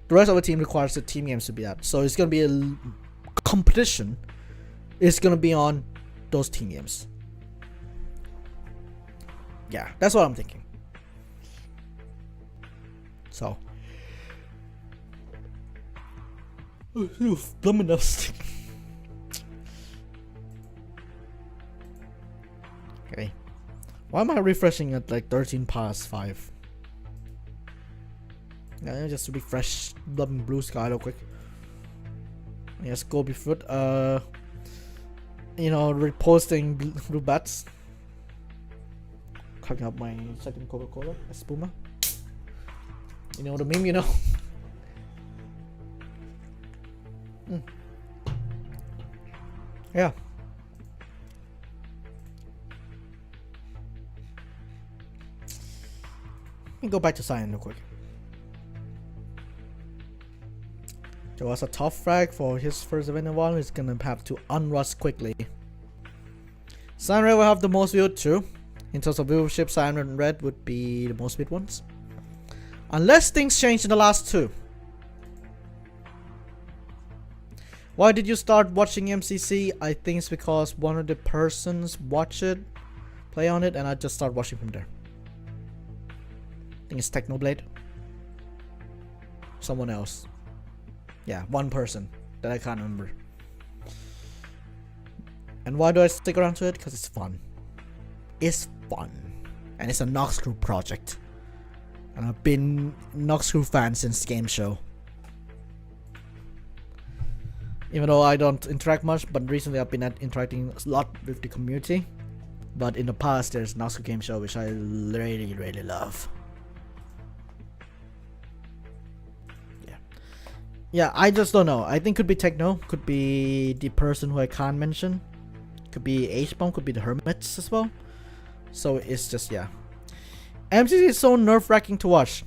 The rest of the team requires the team games to be out. So it's gonna be a competition. It's gonna be on those team games. Yeah, that's what I'm thinking. So, blooming nose. Okay, why am I refreshing at like 13 past 5? Yeah, just to refresh blooming blue sky real quick. Yes, go before you know, reposting blue bats. Cracking up my second Coca-Cola, Espuma. You know the meme, you know? Yeah. Let me go back to Cyan real quick. There was a tough frag for his first event in a while. He's gonna have to unrust quickly. Cyan Red will have the most viewed too. In terms of viewership, Cyan and Red would be the most viewed ones. Unless things change in the last two. Why did you start watching MCC? I think it's because one of the persons watch it, play on it, and I just start watching from there. I think it's Technoblade. Someone else. Yeah, one person that I can't remember. And why do I stick around to it? Because it's fun. It's fun. And it's a Noxcrew project. And I've been Noxcrew fan since the game show. Even though I don't interact much, but recently I've been interacting a lot with the community. But in the past, there's Noxcrew game show, which I really, really love. Yeah, I just don't know. I think could be Techno, could be the person who I can't mention, could be H-Bomb, could be the Hermits as well. So it's just, yeah. MCC is so nerve-wracking to watch.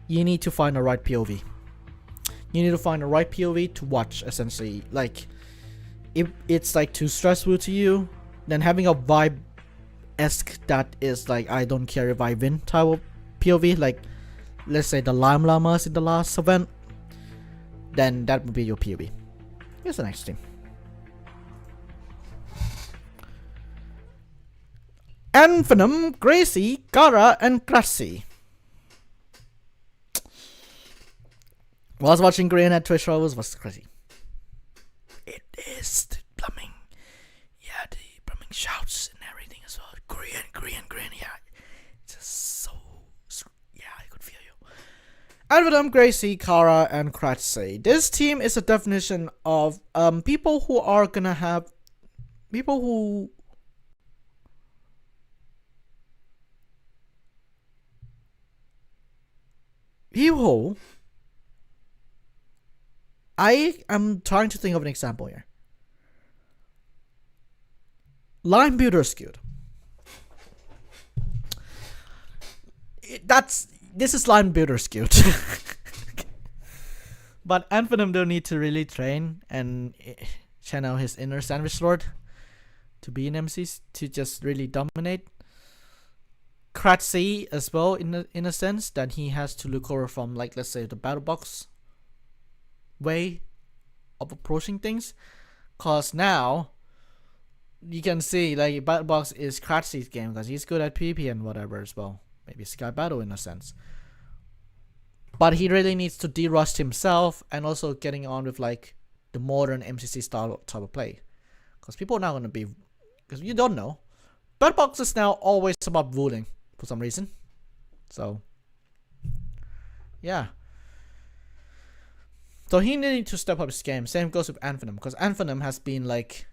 You need to find the right POV. You need to find the right POV to watch, essentially. Like, if it's like too stressful to you, then having a vibe-esque that is like, I don't care if I win type of POV, like, let's say the Lime Llamas in the last event, then that would be your POV. Here's the next team. Envenom, Gracie, Gara, and Crassi. Was watching Green at Twitch Rivals was crazy. It is the plumbing. Yeah, the plumbing shouts and everything as well. Green, yeah. It's just so, yeah, I could feel you. Envenom, Gracie, Kara, and Crassi. This team is a definition of people who are gonna have people who Hero. I am trying to think of an example here. Line builder skewed. This is line builder skewed. But Anthem don't need to really train and channel his inner Sandwich Lord to be in MCs to just really dominate. Kratzy as well in a sense that he has to look over from, like, let's say the battle box way of approaching things, cause now you can see like battle box is Kratzy's game because he's good at PvP and whatever as well. Maybe Sky Battle in a sense. But he really needs to de-rush himself and also getting on with like the modern MCC style type of play. Because people are now going to be... Because you don't know. Battle Box is now always about ruling for some reason. So... yeah. So he needs to step up his game. Same goes with Anthem. Because Anthem has been like...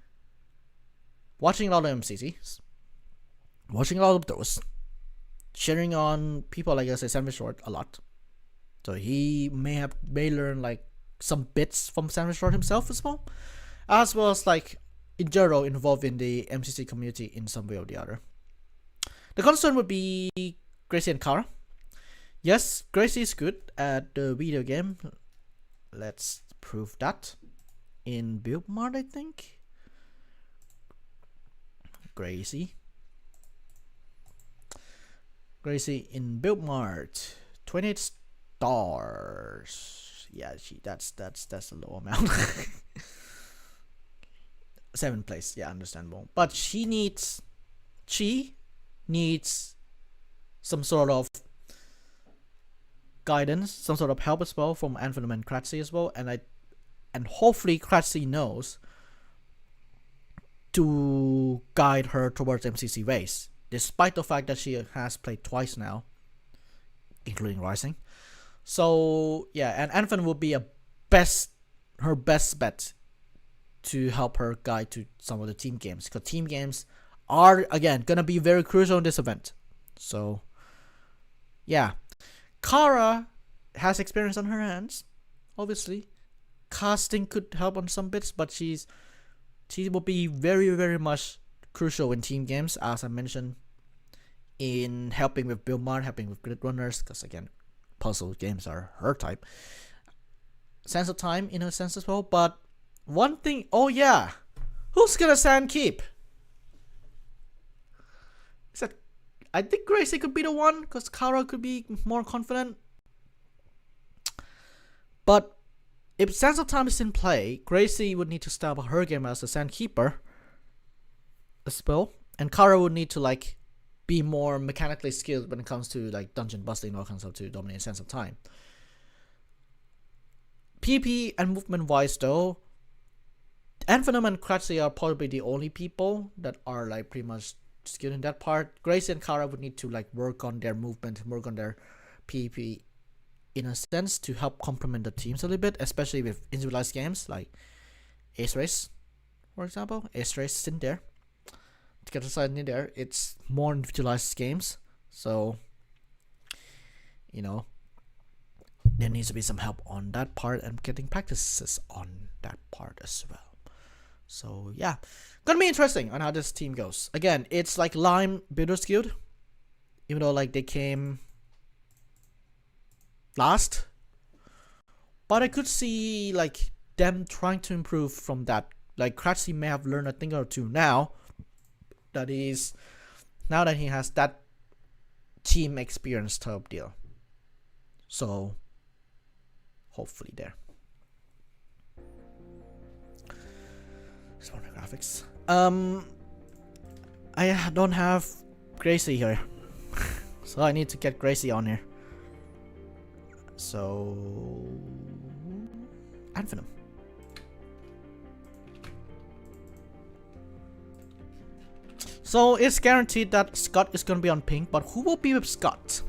watching a lot of MCCs. Watching a lot of those. Cheering on people like I say Sandwich Lord a lot. So he may learn like some bits from Sandwich Lord himself as well as like in general involved in the MCC community in some way or the other. The concern would be Gracie and Kara. Yes, Gracie is good at the video game. Let's prove that in Build Mart, I think. Gracie in Build Mart, 28 stars. Yeah, that's a low amount. 7th place, yeah, understandable. But she needs some sort of guidance, some sort of help as well from Anthem and Kratzy as well, and hopefully Kratzy knows to guide her towards MCC ways, despite the fact that she has played twice now, including Rising. So yeah, and Anthem will be her best bet to help her guide to some of the team games, because team games are again gonna be very crucial in this event. So yeah, Kara has experience on her hands. Obviously, casting could help on some bits, but she will be very, very much crucial in team games, as I mentioned, in helping with Build Mart, helping with Grid Runners, because again, puzzle games are her type. Sense of Time in a sense as well. But one thing, oh yeah, who's gonna Sand Keep? Is that, I think Gracie could be the one, because Kara could be more confident. But if Sense of Time is in play, Gracie would need to step up her game as a Sandkeeper as well, and Kara would need to like be more mechanically skilled when it comes to like dungeon busting or comes to dominate Sense of Time. PP and movement wise though, Anthem and Kratzy are probably the only people that are like pretty much skilled in that part. Gracie and Kara would need to like work on their movement, work on their PP in a sense to help complement the teams a little bit, especially with individualized games like Ace Race, for example. Ace Race is in there. To get aside in there, it's more individualized games, so you know there needs to be some help on that part and getting practices on that part as well. So yeah, gonna be interesting on how this team goes. Again, it's like Lime Builder skewed, even though like they came last, but I could see like them trying to improve from that. Like Kratzy may have learned a thing or two now that he has that team experience type deal. So hopefully there. Just graphics. I don't have Gracie here. So I need to get Gracie on here. So Anthem. So it's guaranteed that Scott is gonna be on pink, but who will be with Scott?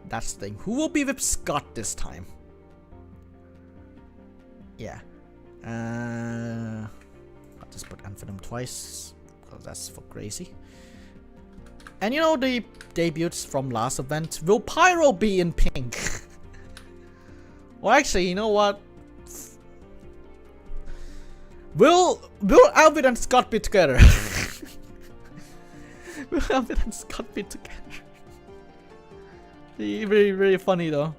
That's the thing. Who will be with Scott this time? Yeah. I'll just put Anthem twice, because that's for Gracie. And you know the debuts from last event, will Pyro be in pink? Well, actually, you know what? Will Alvin and Scott be together? Will Alvin and Scott be together? Very, very funny though.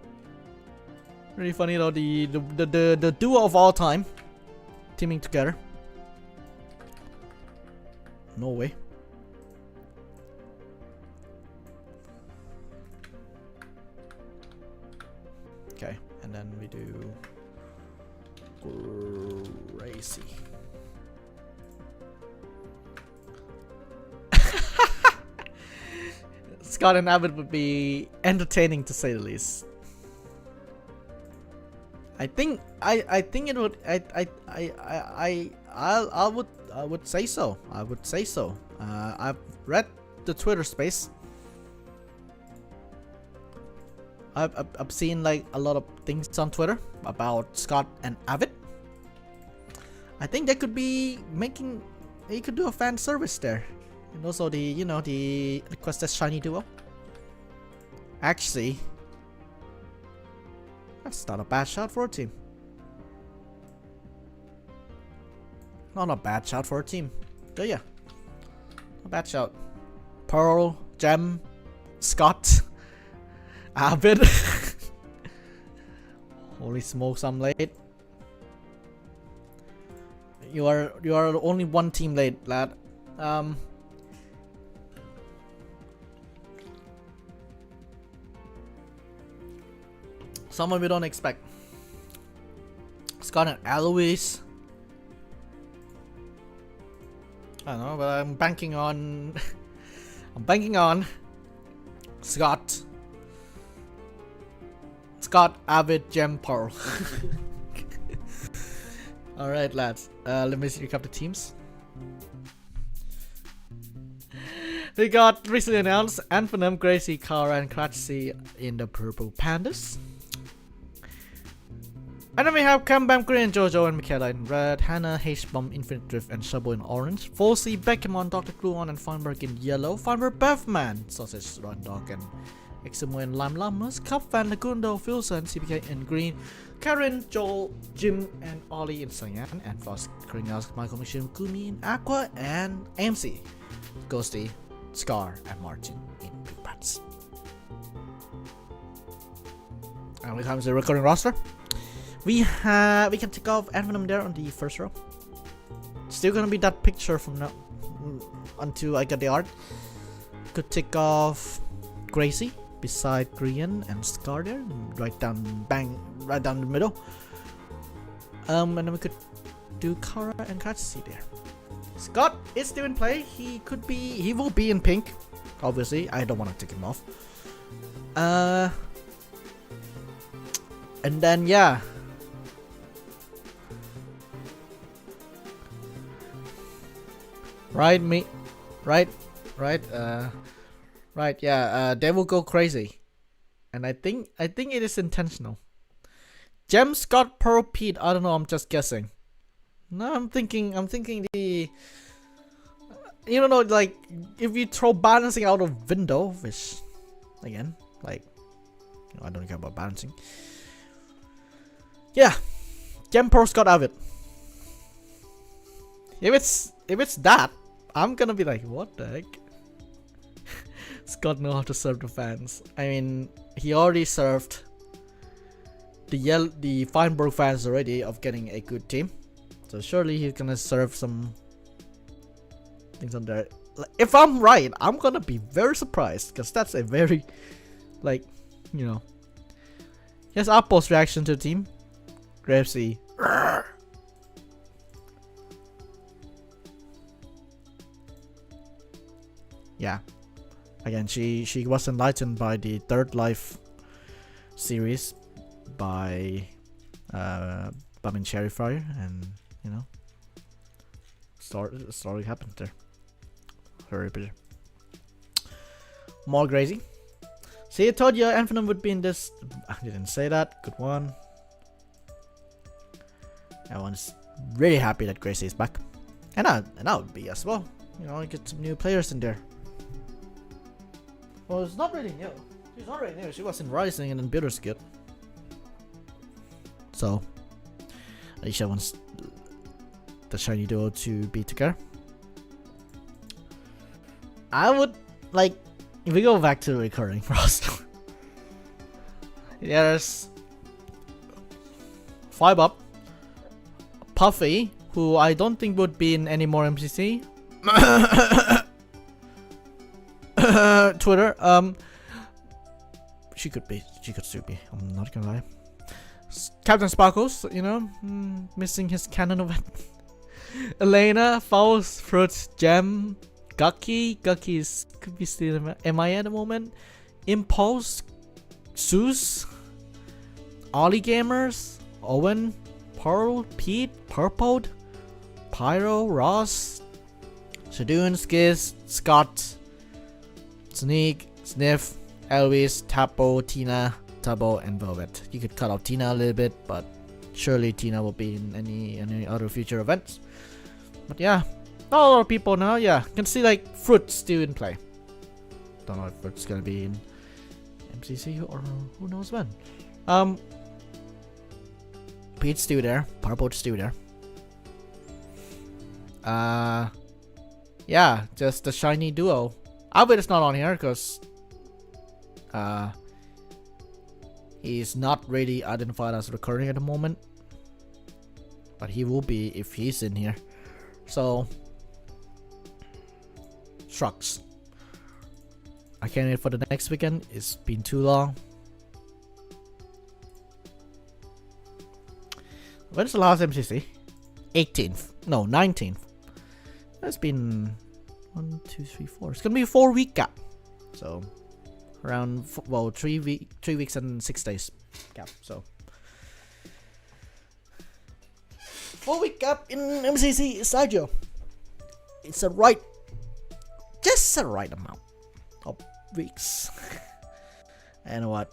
Very funny though. The duo of all time teaming together. No way. Okay, and then we do crazy. Scott and Abbott would be entertaining to say the least. I think it would. I would say so. I would say so. I've read the Twitter space. I've seen like a lot of things on Twitter about Scott and Avid. I think they could be making. They could do a fan service there, and also the requested shiny duo. Actually, that's not a bad shot for a team. Not a bad shot for a team. So yeah, a bad shot. Pearl, Gem, Scott, Avid. Holy smokes, I'm late. You are only one team late, lad. Someone we don't expect. Scott and Alois. I don't know, but I'm banking on. I'm banking on Scott, Avid, Gem, Pearl. All right, lads. Let me recap the teams. We got recently announced Anphenom, Gracie, Kara, and Kratzy in the purple pandas. And then we have Kambam Green, Jojo, and Michaela in red, Hannah, H-Bomb, Infinite Drift, and Shabo in orange, Falsey, Beckemon, Dr. Gluon, and Feinberg in yellow, Feinberg, Bevman, Sausage, Run Dog, and Eximo and Lime Lamas, Cupfan, Lagundo, Filsa, and CPK in green, Karen, Joel, Jim, and Ollie in cyan, and Frost, Kringas, Michael, Machine, Kumi in aqua, and AMC, Ghosty, Scar, and Martin in pink parrots. And when it comes to the recording roster, we can take off Anphenom there on the first row. Still gonna be that picture from now until I get the art. Could take off Gracie beside Grian and Scar there, right down the middle. And then we could do Kara and Katsuki there. Scott is still in play. He will be in pink. Obviously, I don't want to take him off. And then yeah. Right, yeah, they will go crazy. And I think it is intentional. Gem, Scott, Pearl, Pete, I don't know, I'm just guessing. No, I'm thinking the, you don't know, like, if you throw balancing out of window, which, again, like, you know, I don't care about balancing. Yeah, Gem, Pearl, Scott, Avid. If it's that, I'm gonna be like, what the heck? Scott knows how to serve the fans. I mean, he already served the Feinberg fans already of getting a good team. So surely he's gonna serve some things on there. Like, if I'm right, I'm gonna be very surprised, because that's a very, like, you know. Here's Apple's reaction to the team. Gravesy. Yeah, again, she was enlightened by the Third Life series by Bum Cherry Fire, and you know, story happened there. Very bitter. More crazy. See, I told you Anphenom would be in this. I didn't say that. Good one. Everyone's really happy that Gracie is back, and I would be as well. You know, get some new players in there. Well, it's not really new. She's not really new. She was in Rising and then Builder's Guild. So, Aisha wants the shiny duo to be together. I would like if we go back to the recurring roster. There's 5 up. Puffy, who I don't think would be in any more MCC. Twitter, she could still be. I'm not gonna lie. Captain Sparkles, you know, missing his canon event. Elena, False, Fruit, Gem, Gucky could be still MIA at the moment. Impulse, Zeus, Ollie Gamers, Owen, Pearl, Pete, Purpled, Pyro, Ross, Shadoon, Skiz, Scott, Sneak, Sniff, Elvis, Tapo, Tina, Tabo, and Velvet. You could cut out Tina a little bit, but surely Tina will be in any other future events. But yeah, not a lot of people now. Yeah, you can see like Fruit still in play. Don't know if Fruit's gonna be in MCC or who knows when. Pete's still there. Purple's still there. Yeah, just the shiny duo. Albert is not on here because he's not really identified as recurring at the moment, but he will be if he's in here. So shucks. I can't wait for the next weekend. It's been too long. When's the last MCC? 18th. No, 19th. That's been 1, 2, 3, 4. It's gonna be a 4-week gap. So around 3 weeks and 6 days gap. So 4-week gap in MCC Stadio. It's just the right amount of weeks. And what?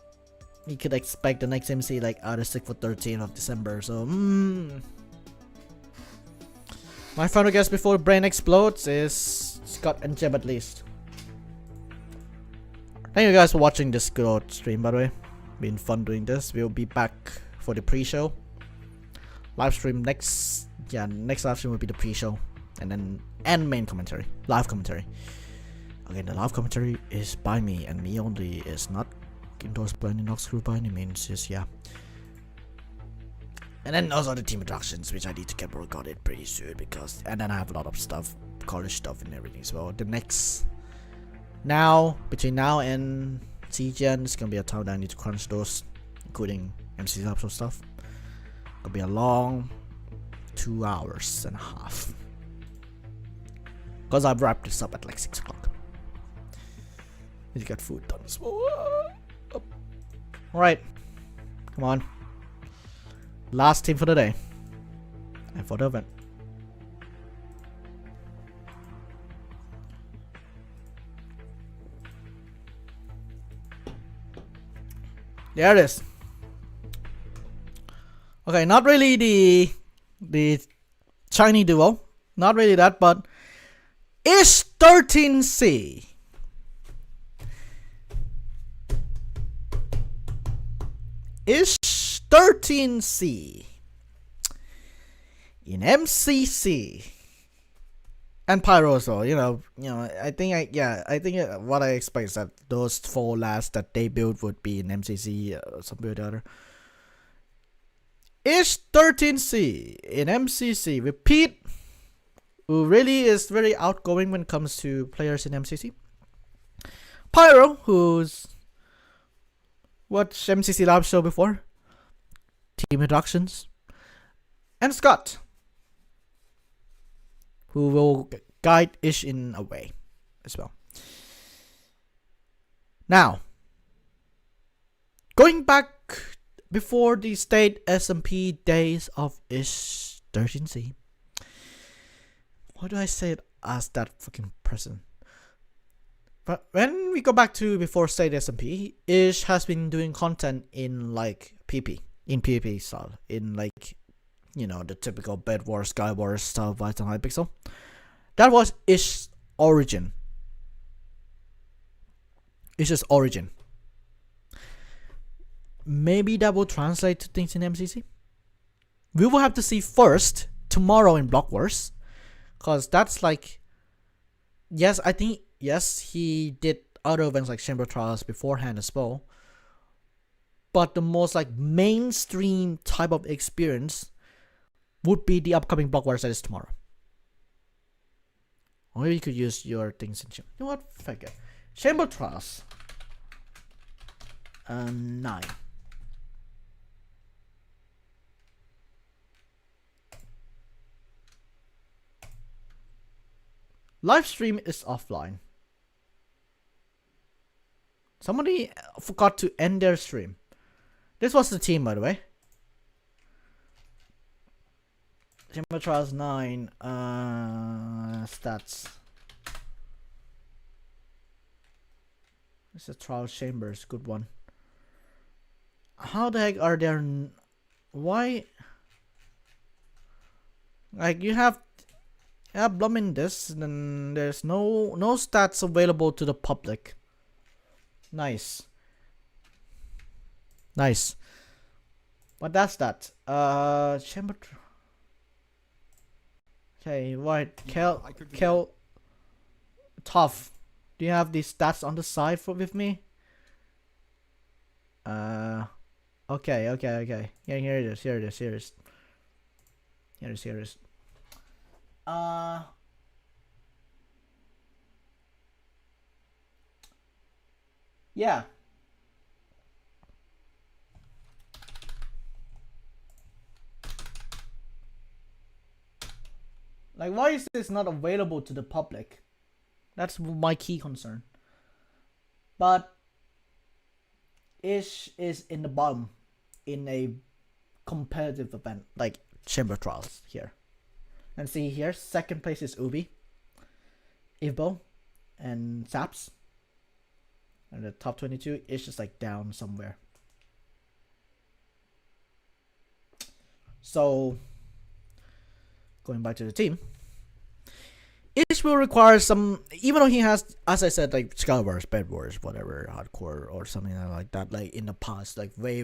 You could expect the next MC like out of 6 for 13th of December. So my final guess before brain explodes is Scott and Jeb at least. Thank you guys for watching this good old stream, by the way. Been fun doing this. We'll be back for the pre-show. Live stream next live stream will be the pre-show. And main commentary. Live commentary. Again, the live commentary is by me and me only. Is not endorsed by any Nox crew by any means. Just yeah. And then also the team introductions, which I need to get recorded pretty soon because and then I have a lot of stuff, college stuff and everything as well. The next between now and CGN, it's gonna be a time that I need to crunch those, including MC episode stuff. It'll be a long 2 hours and a half. Because I've wrapped this up at like 6 o'clock. Need to get food done as well. Alright. Come on. Last team for the day. And for the event. There it is. Okay, not really the shiny duo. Not really that, but Ish 13C. Ish 13C in MCC and Pyro as well. You know. I think what I expect is that those 4 last that they built would be in MCC or something or the other. Ish 13C in MCC with Pete, who really is very outgoing when it comes to players in MCC. Pyro, who's watched MCC Lab show before. Team introductions. And Scott, who will guide Ish in a way as well. Now, going back before the state SMP days of Ish 13C. Why do I say it as that fucking person? But when we go back to before state SMP, Ish has been doing content in like PP. In PvP style. In like, the typical Bed Wars, Sky Wars style fights on Hypixel. That was Ish's origin. It's just origin. Maybe that will translate to things in MCC. We will have to see first tomorrow in Block Wars, cause that's like, yes, I think yes he did other events like Chamber Trials beforehand as well. But the most like mainstream type of experience would be the upcoming Block Wars that is tomorrow. Or maybe you could use your things in Chamber. You know what? Fuck it. Chamber Trials. 9. Live stream is offline. Somebody forgot to end their stream. This was the team, by the way. Chamber Trials 9. Stats. This is Trial Chambers. Good one. How the heck are there? Why? Like you have blooming this, then there's no stats available to the public. Nice. But that's that. Chamber. Okay, right. Kel. Tough. Do you have these stats on the side with me? Okay. Yeah, here it is. Yeah. Like, why is this not available to the public? That's my key concern. But Ish is in the bottom in a competitive event like Chamber Trials here. And see here, second place is Ubi, Ivbo, and Saps. And the top 22 is just like down somewhere. So, going back to the team, Ish will require some, even though he has, as I said, like Sky Wars, Bed Wars, whatever, hardcore or something like that, like in the past, like way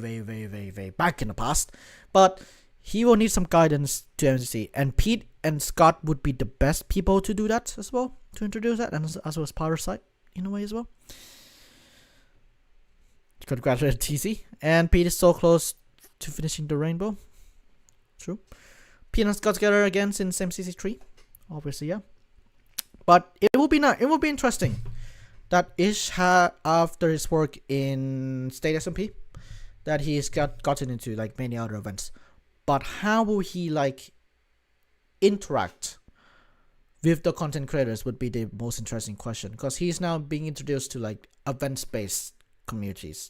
back in the past. But he will need some guidance to MCC, and Pete and Scott would be the best people to do that as well, to introduce that, and as well as Parasite in a way as well. Congratulations, TC. And Pete is so close to finishing the rainbow. True. Pete and Scott together again since MCC 3. Obviously, yeah. But it will be interesting that Ish had, after his work in State SMP, that he's gotten into like many other events. But how will he like interact with the content creators would be the most interesting question, because he's now being introduced to like events-based communities.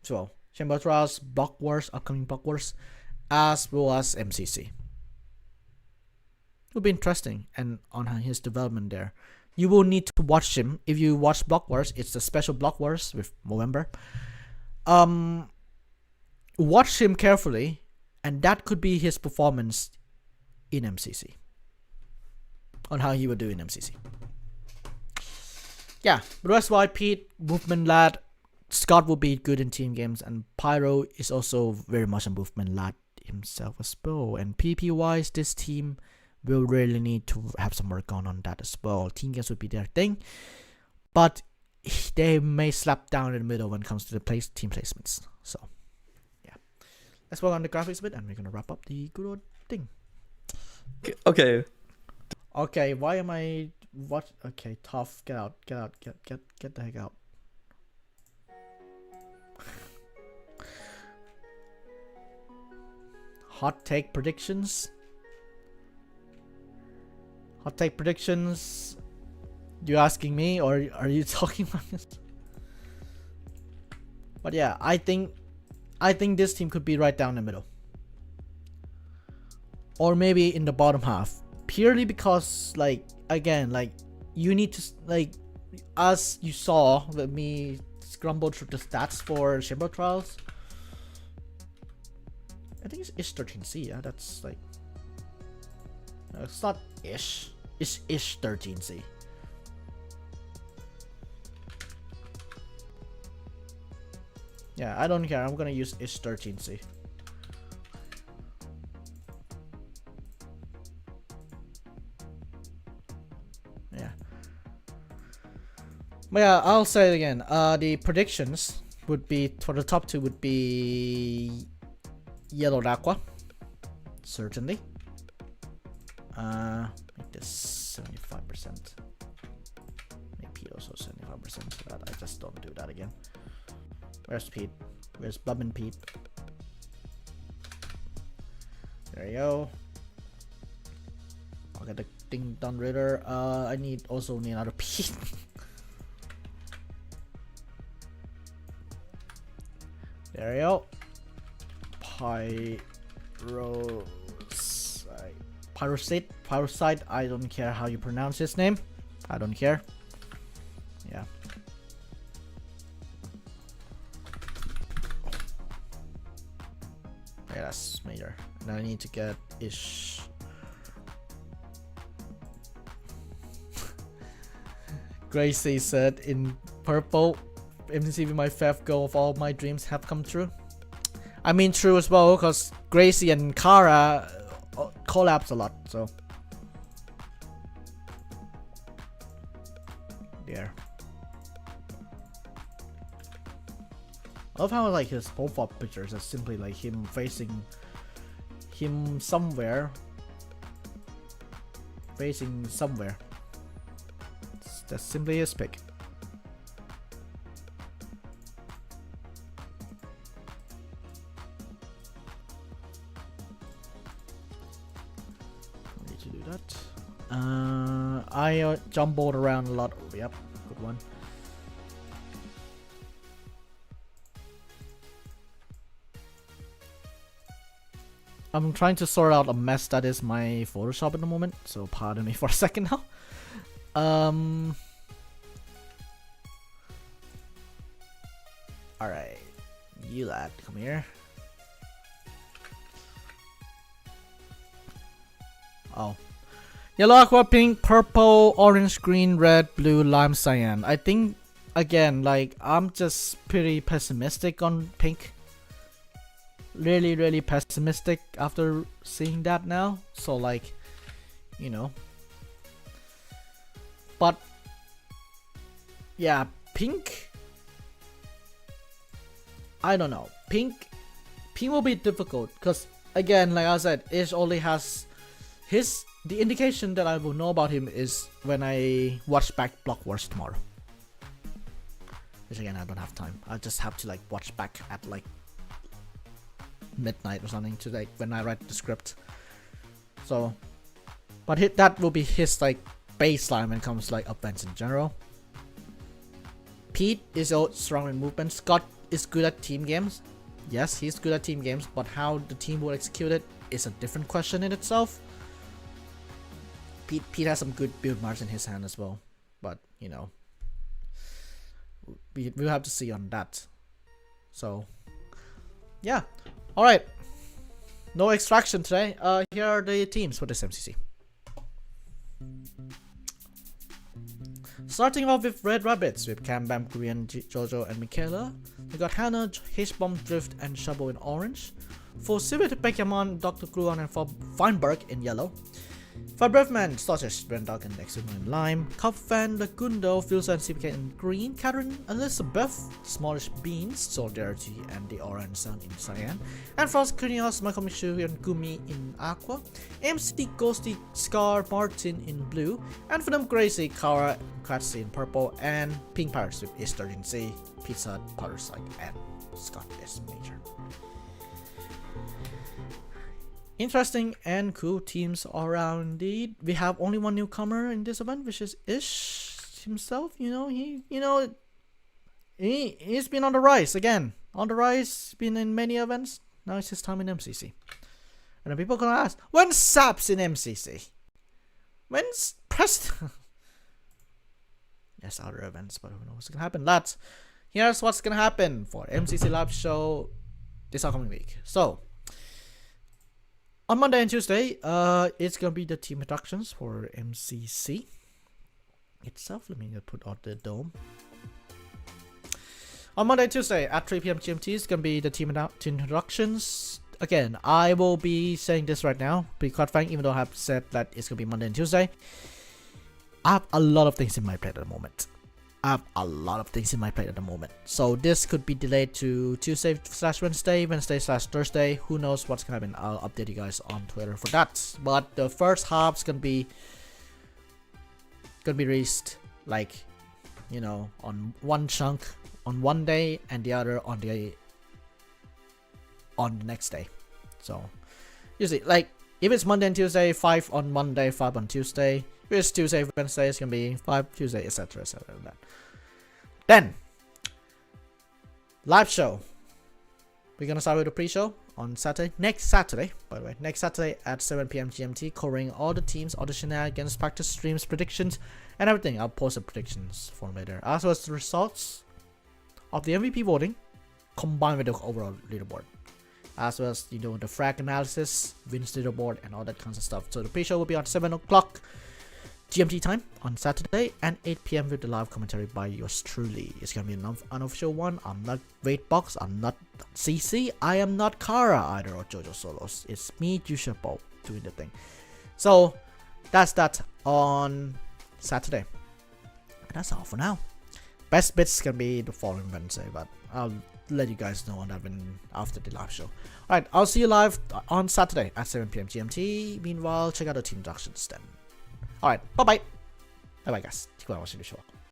So Chamber Trials, Block Wars, upcoming Block Wars, as well as MCC. It will be interesting, and on his development there. You will need to watch him. If you watch Block Wars, it's the special Block Wars with Movember. Watch him carefully, and that could be his performance in MCC. On how he would do in MCC. Yeah, but that's why Pete, movement lad, Scott will be good in team games, and Pyro is also very much a movement lad himself as well. And PP wise, this team will really need to have some work on that as well. Team games would be their thing, but they may slap down in the middle when it comes to the team placements. So yeah, let's work on the graphics a bit, and we're gonna wrap up the good old thing. Okay. Why am I what? Okay, tough. Get out. Get the heck out. Hot take predictions. You asking me, or are you talking about this? But yeah, I think this team could be right down the middle, or maybe in the bottom half, purely because like again, like you need to like, as you saw, let me scramble through the stats for Chamber Trials. I think it's Ish 13C. Yeah, that's like, no, it's not Ish. It's Ish 13C. Yeah, I don't care. I'm gonna use Ish 13C. Yeah. But yeah, I'll say it again. The predictions would be for the top 2 would be Yellow Aqua, certainly. Make this 75%. Make Pete also 75%. So that I just don't do that again. Where's Pete? Where's Bub and Pete? There you go. I'll get the thing done later. I also need another Pete. There you go. Pyrosite. I don't care how you pronounce his name. I don't care. Yeah. Yeah, that's major. And I need to get Ish. Gracie said in purple, MCC my 5th goal of all my dreams have come true. I mean true as well, because Gracie and Kara collabs a lot, so there. I love how like his profile pictures are simply like him facing somewhere. That's simply his pick. Need to do that. I jumbled around a lot. Yep, good one. I'm trying to sort out a mess that is my Photoshop at the moment, so pardon me for a second now. Alright. You lad, come here. Oh. Yellow, aqua, pink, purple, orange, green, red, blue, lime, cyan. I think, again, like, I'm just pretty pessimistic on pink. Really pessimistic after seeing that now. So, like, you know. But, yeah, pink. I don't know. Pink will be difficult because, again, like I said, Ish only has the indication that I will know about him is when I watch back Block Wars tomorrow. Which again, I don't have time. I just have to like watch back at like midnight or something to like when I write the script. So, but that will be his like baseline when it comes to like events in general. Pete is also strong in movement. Scott is good at team games. Yes, he's good at team games, but how the team will execute it is a different question in itself. Pete has some good build marks in his hand as well, but you know, we'll have to see on that. So, yeah. All right. No extraction today. Here are the teams for this MCC. Starting off with Red Rabbits with Cam, Bam, Korean, Jojo, and Michaela. We got Hannah, H-Bomb, Drift, and Shabo in orange. For Civet, Beckhamon, Dr. Kluan, and for Feinberg in yellow. For Breathman, Sausage, Brendog, and Exumo in lime. Cupfan, Lagundo, Filsa, and CPK in green. Catherine, Elizabeth, Smallish Beans, Solidarity, and the Orange Sun in cyan. And Frost, Kunios, Michael Michu, and Gumi in aqua. MC, Ghosty, Scar, Martin in blue. And for them, Gracie, Kara, Kratzy in purple. And Pink Parrots with Easter in C, Pizza, Parasite, and Scott is major. Interesting and cool teams around indeed. We have only one newcomer in this event, which is Ish himself. You know, he's been on the rise again. On the rise, been in many events. Now it's his time in MCC. And then people are gonna ask, when's Saps in MCC? When's Preston? Yes, other events, but who knows what's gonna happen, lads. Here's what's gonna happen for MCC Live Show this upcoming week. So, on Monday and Tuesday, it's gonna be the team introductions for MCC itself. Let me put out the dome. On Monday, Tuesday at 3 p.m. GMT is gonna be the team introductions. Again, I will be saying this right now. Be quite frank, even though I have said that it's gonna be Monday and Tuesday. I have a lot of things in my plate at the moment. So this could be delayed to Tuesday/Wednesday, Wednesday/Thursday. Who knows what's gonna happen? I'll update you guys on Twitter for that. But the first half's gonna be released like, you know, on one chunk on one day and the other on the next day. So usually, like, if it's Monday and Tuesday, 5 on Monday, 5 on Tuesday. If it's Tuesday, Wednesday, it's gonna be 5 Tuesday, etc. Then live show. We're gonna start with the pre-show on Saturday. Next Saturday, by the way. Next Saturday at 7 p.m. GMT, covering all the teams, all the shenanigans, practice streams, predictions, and everything. I'll post the predictions for later. As well as the results of the MVP voting combined with the overall leaderboard. As well as, you know, the frag analysis, wins leaderboard, and all that kinds of stuff. So the pre-show will be at 7 o'clock GMT time on Saturday and 8 p.m. with the live commentary by yours truly. It's gonna be an unofficial one. I'm not Weightbox, I'm not CC, I am not Kara either or Jojo Solos. It's me, Jushapo, doing the thing. So that's that on Saturday. And that's all for now. Best bits can be the following Wednesday, but I'll let you guys know on that after the live show. Alright, I'll see you live on Saturday at 7 p.m. GMT. Meanwhile, check out the team inductions then. Alright, bye bye. Bye bye, guys. Thank you for watching the show.